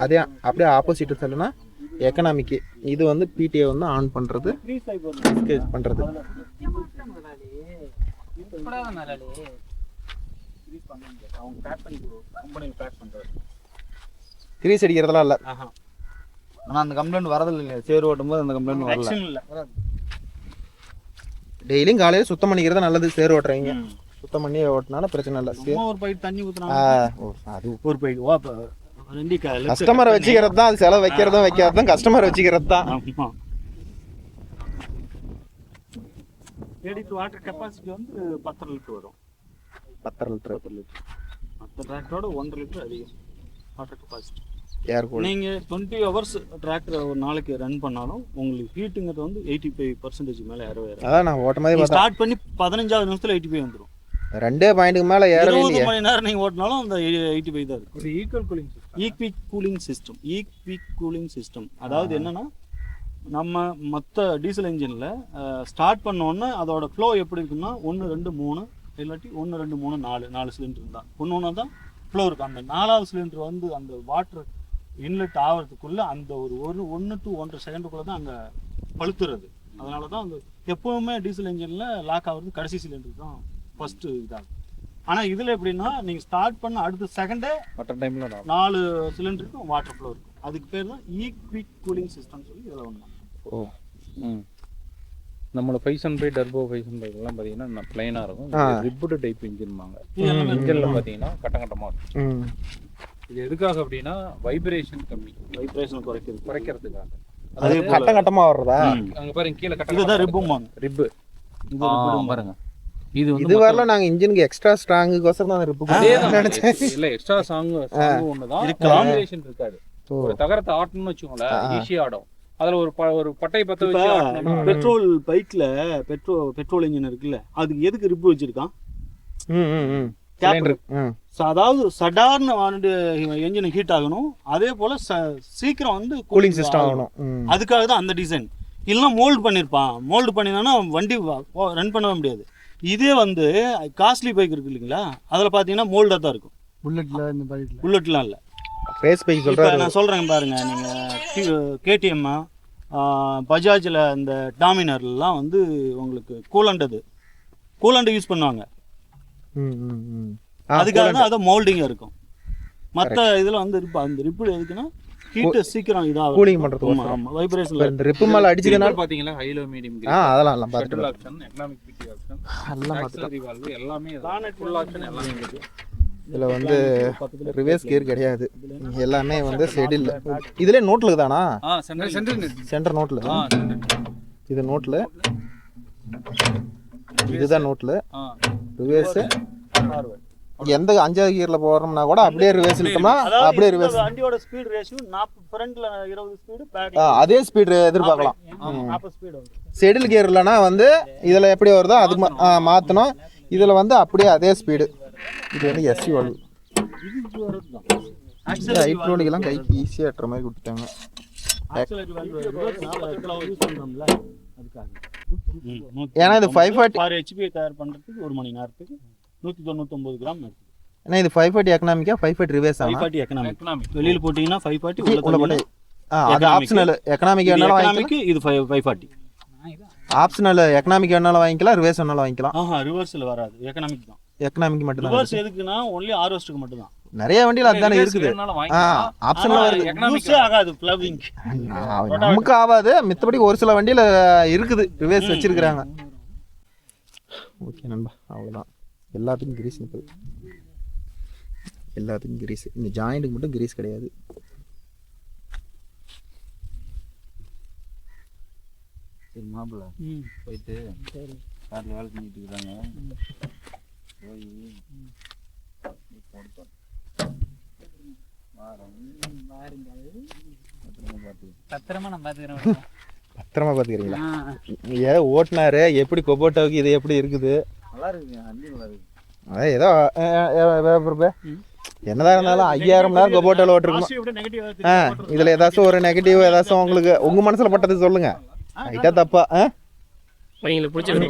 அதே அப்படியே ஆப்போசிட் சொல்லுன்னா எக்கனாமிக்கு. இது வந்து பிடிஏ வந்து ஆன் பண்ணுறது, பண்ணுறது. கிரீஸ் அடிக்கிறதுலாம் இல்லை. ஆனால் அந்த கம்ப்ளைண்ட் வரதில்லை இல்லையா? சேர் ஓட்டும் போது அந்த கம்ப்ளைண்ட் வரல. டெய்லியும் காலையில் சுத்தம் பண்ணிக்கிறது நல்லது. சேர் ஓட்டுறவங்க சுத்தம் பண்ணி ஓட்டினாலும் பிரச்சனை இல்லை. ஒரு பைட் தண்ணி ஊற்றுனா அது ஒரு பைட் கஸ்டமரை வச்சுக்கிறது தான். அது செலவு வைக்கிறதும் வைக்காததும் கஸ்டமரை வச்சுக்கிறது தான். வாட்டர் கெப்பாசிட்டி வந்து 10 லிட்டர் வரும். 10 லிட்டர். மற்ற டிராக்டரோட 1 லிட்டர் அதிகம் வாட்டர் கெப்பாசிட்டி. நீங்கள் 20 ஹவர்ஸ் டிராக்டர் ஒரு நாளைக்கு ரன் பண்ணாலும் உங்களுக்கு ஹீட்டுங்கிறது வந்து 85% மேலே ஏறவே. அதான் நான் ஓட்ட மாதிரி ஸ்டார்ட் பண்ணி 15வது நிமிஷத்தில் 85 வந்துடும். 2 பாயிண்ட்டுக்கு மேலே ஏறவே இல்லையா? 20 மணி நேரம் நீங்கள் ஓட்டினாலும் அந்த 85 தான் இருக்கும். ஈக்விக் கூலிங் சிஸ்டம். அதாவது என்னன்னா, நம்ம மற்ற டீசல் இன்ஜினில் ஸ்டார்ட் பண்ணோன்னே அதோட ஃப்ளோ எப்படி இருக்குன்னா 1 2 3 இல்லாட்டி 1 2 3 4 சிலிண்டர் தான். ஒன்று தான் ஃப்ளோ இருக்கும். அந்த 4வது சிலிண்டர் வந்து அந்த வாட்டர் இன்லெட் ஆகிறதுக்குள்ளே அந்த ஒரு 1 to 1.5 செகண்டுக்குள்ளே தான் அங்கே பழுத்துறது. அதனால தான் அந்த எப்போவுமே டீசல் இன்ஜினில் லாக் ஆகிறது கடைசி சிலிண்டர் தான் ஃபஸ்ட்டு இதாகும். ஆனால் இதில் எப்படின்னா, நீங்கள் ஸ்டார்ட் பண்ண அடுத்த செகண்டே மற்ற டைமில் 4 சிலிண்டருக்கும் வாட்டர் ஃப்ளோ இருக்கும். அதுக்கு பேர் தான் ஈக்விக் கூலிங் சிஸ்டம் சொல்லி இதில் ஒன்று. நம்மளோட 575 டர்போ 575 எல்லாம் பார்த்தீங்கன்னா பிளைனாக இருக்கும். ரிப்புடு டைப் இன்ஜின்பாங்க. இன்ஜினில் பார்த்தீங்கன்னா கட்டமாக இருக்கும். இது எதுக்காக அப்படின்னா வைப்ரேஷன் கம்மி, வைப்ரேஷன் குறைக்கிறதுக்காக. அது கட்டமாக வர்றதா? அங்கே பாருங்க கீழே கட்ட, இதுதான் ரிப்புமாங்க. ரிப்பு பாருங்க. இது வந்து இது வரல நாங்கள் இன்ஜினுக்கு எக்ஸ்ட்ரா ஸ்ட்ராங்குக்கோசரம் தான் ரிப்பு நினைச்சேன். இல்லை, எக்ஸ்ட்ரா சாங் ஒன்று தான், காம்பினேஷன் இருக்காது. ஒரு தகரத்தை ஆட்டணும்னு வச்சுக்கோங்களேன், ஈஸியாக ஆடும். அதில் ஒரு பட்டை பற்ற வச்சு பெட்ரோல் பைக்கில் பெட்ரோல் இன்ஜின் இருக்குல்ல, அதுக்கு எதுக்கு ரிப்பு வச்சிருக்கான்? அதாவது சடார்னு வந்து என்ஜின் ஹீட் ஆகணும், அதே போல் சீக்கிரம் வந்து கூலிங் சிஸ்டம் ஆகணும். அதுக்காக தான் அந்த டிசைன். இல்லைன்னா மோல்டு பண்ணியிருப்பான். மோல்டு பண்ணினா வண்டி ரன் பண்ணவே முடியாது. இதே வந்து காஸ்ட்லி பைக் இருக்கு இல்லைங்களா, அதில் பார்த்தீங்கன்னா மோல்டாக தான் இருக்கும். புல்லட்லாம் இல்லை, ரேஸ் பைக் சொல்கிறேன். நான் சொல்கிறேன் பாருங்க, நீங்கள் கேடிஎம், பஜாஜில் இந்த டாமினர்லாம் வந்து உங்களுக்கு கூலண்ட் யூஸ் பண்ணுவாங்க. அதுக்காக தான் அது மோல்டிங்காக இருக்கும். மற்ற இதில் வந்து அந்த ரிப்பு எதுக்குன்னா ஹீட் சீக்கிரம் இதாகும், கூலிங் பண்றதுக்கு. ஆமா, வைப்ரேஷன். இந்த ரிப்பு மேல அடிச்சதுனால பாத்தீங்களா ஹை லோ மீடியம் அதெல்லாம் எல்லாம் பார்த்துட்டு ஆப்ஷன், எக்கனாமிக் பிடி ஆப்ஷன் எல்லாம் ஆக்சிலரி வால்வு எல்லாமே ஃபுல் ஆப்ஷன் எல்லாமே இருக்கு. இதுல வந்து ரிவர்ஸ் கியர் கிடையாது, எல்லாமே வந்து செடில். இதுல நோட்ல இருக்குதானா? சென்டர் நோட்ல. இது நோட்ல, இதுதான் நோட்ல. ரிவர்ஸ் எந்த 5வது கியர்ல போறோம்னா கூட அப்படியே ரிவர்ஸ் இழுத்தோம்னா அப்படியே ரிவர்ஸ். வண்டியோட ஸ்பீட் ரேஷியோ 40, ஃப்ரண்ட்ல 20 ஸ்பீடு, பேக் அதே ஸ்பீட் எதிர்பார்க்கலாம். 40 ஸ்பீடு வரும். செடில் கியர் இல்லைன்னா வந்து இதுல எப்படி வருதோ அது மாத்தணும். இதுல வந்து அப்படியே அதே ஸ்பீடு. இது வந்து எஸ்சி வால்வு. ஹைட்ரோலிக் எல்லாம் கைக்கு ஈஸியா ஏற்ற மாதிரி கொடுத்துட்டாங்க. ஏன்னா இது 540 HP தயார் பண்றதுக்கு 1 மணி நேரத்துக்கு 199 கிராம் இருக்கு. ஏன்னா இது 540 எக்கனாமிக்கா 540 ரிவர்ஸ் ஆகும். 540 எக்கனாமிக். வெளியில போட்டீங்கன்னா 540, உள்ள போட்டா அது ஆப்ஷனல். எக்கனாமிக் வேணாலும் எக்கனாமிக், இது 540. ஆப்ஷனல். எக்கனாமிக் வேணாலும் வாங்கிக்கலாம், ரிவர்ஸ் வேணாலும் வாங்கிக்கலாம். ரிவர்ஸ்ல வராது, எக்கனாமிக் தான். எக்கனாமிக் மட்டும் தான். ரிவர்ஸ் எதுக்குன்னா ஒன்லி ஆர்வெஸ்ட்க்கு மட்டும் தான். நிறைய வண்டியில அதுதானே இருக்குது. ஆப்ஷன்ல வருது. யூஸே ஆகாது ஃப்ளவிங். நமக்கு ஆகாது, மித்தபடி ஒரு சில வண்டியில இருக்குது, ரிவர்ஸ் வச்சிருக்காங்க. ஓகே நண்பா, அவ்வளவுதான். எல்லாத்துக்கும் கிரீஸ் நிப்பல், எல்லாத்துக்கும் கிரீஸ். இந்த ஜாயிண்ட்டுக்கு மட்டும் கிரீஸ் கிடையாது. சரி மாப்பிள்ள போயிட்டு காரில் வேலை பண்ணிட்டு இருக்காங்க, போய் பத்திரமா நான் பார்த்துக்கிறேன். பத்திரமா பார்த்துக்கிறீங்களா? ஏதோ ஓட்டினாரு, எப்படி கொபோட்டோவுக்கு இது எப்படி இருக்குது? நல்லா இருக்கு, அஞ்சு நல்லா இருக்கு. அதான் ஏதோ என்னதான் இருந்தாலும் 5000 மணி நேரம் கொபோட்டோவில் ஓட்டிருக்கோம். இதில் ஏதாச்சும் ஒரு நெகட்டிவ் ஏதாச்சும் உங்களுக்கு உங்கள் மனசில் பட்டது சொல்லுங்க. ஐட்டா தப்பா உங்களுக்கு பிடிச்சிருக்கு.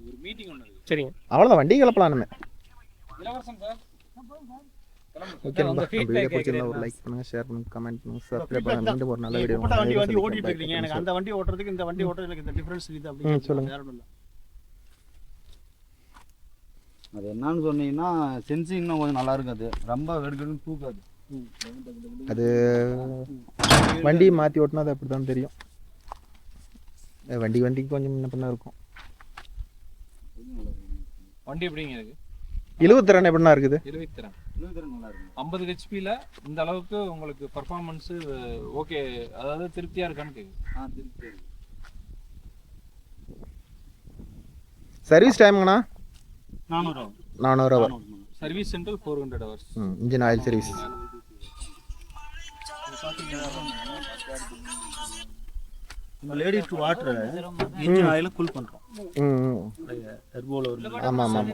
ஒரு மீட்டிங் ஒன்று இருக்கு. சரிங்க, அவ்வளோதான், வண்டி கிளப்பலானுமே. இலவசம் சார். ஓகே நண்பா, வீடியோ பிடிச்சிருந்தா ஒரு லைக் பண்ணுங்க, ஷேர் பண்ணுங்க, கமெண்ட் பண்ணுங்க, சப்ஸ்கிரைப் பண்ணுங்க. மீண்டும் ஒரு நல்ல வீடியோ. வண்டி ஓட்டிட்டு இருக்கீங்க, எனக்கு அந்த வண்டி ஓட்டுறதுக்கு இந்த வண்டி ஓட்டுறது எனக்கு இந்த டிஃபரன்ஸ் இது அப்படி சொல்லுங்க. அது என்னன்னு சொன்னீங்கன்னா சென்சிங் இன்னும் கொஞ்சம் நல்லா இருக்கும். அது ரொம்ப வெடுக்கெடுன்னு தூக்காது. அது வண்டி மாற்றி ஓட்டினா அது அப்படி தான் தெரியும். வண்டிக்கு கொஞ்சம் முன்ன பின்ன இருக்கும். வண்டி எப்படிங்க இருக்கு? 70 திறன் எப்படின்னா இருக்குது? 70 திறன் நல்லா இருக்கு. 50 ஹெச்பியில் இந்த அளவுக்கு உங்களுக்கு பர்ஃபார்மன்ஸு ஓகே, அதாவது திருப்தியாக இருக்கான்னு கேட்குது. திருப்தி. சர்வீஸ் டைமுங்கண்ணா 400 hour. Service centre 400 hours. Engine oil service. Radiator water engine ஆயில கூல் பண்றோம். டர்போல ஒரு ஆமாம் ஆமாம்.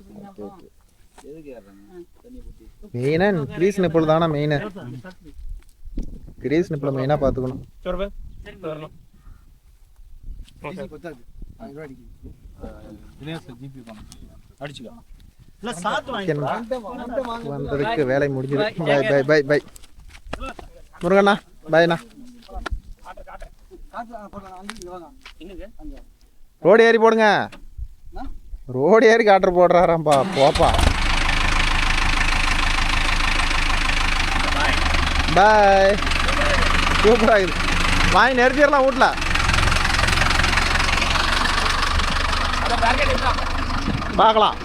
மெயினாக கிரீஸ் நிப்பிள் தானே மெயின். கிரீஸ் நிப்பிள் மெயினாக பார்த்துக்கணும். அடிச்சுக்கலாம். வந்ததுக்கு வேலை முடிஞ்சது. பை பை பை பை முருகண்ணா, பாய்ண்ணா. ரோடு ஏறி போடுங்க. ரோடு ஏறி காட்டுற போடுறாராம்பா, போப்பா. பாய். சூப்பராக இருக்குது. வாங்கி நிறுத்திடலாம் வீட்டில். அதை பேக்கெட் பார்க்கலாம்.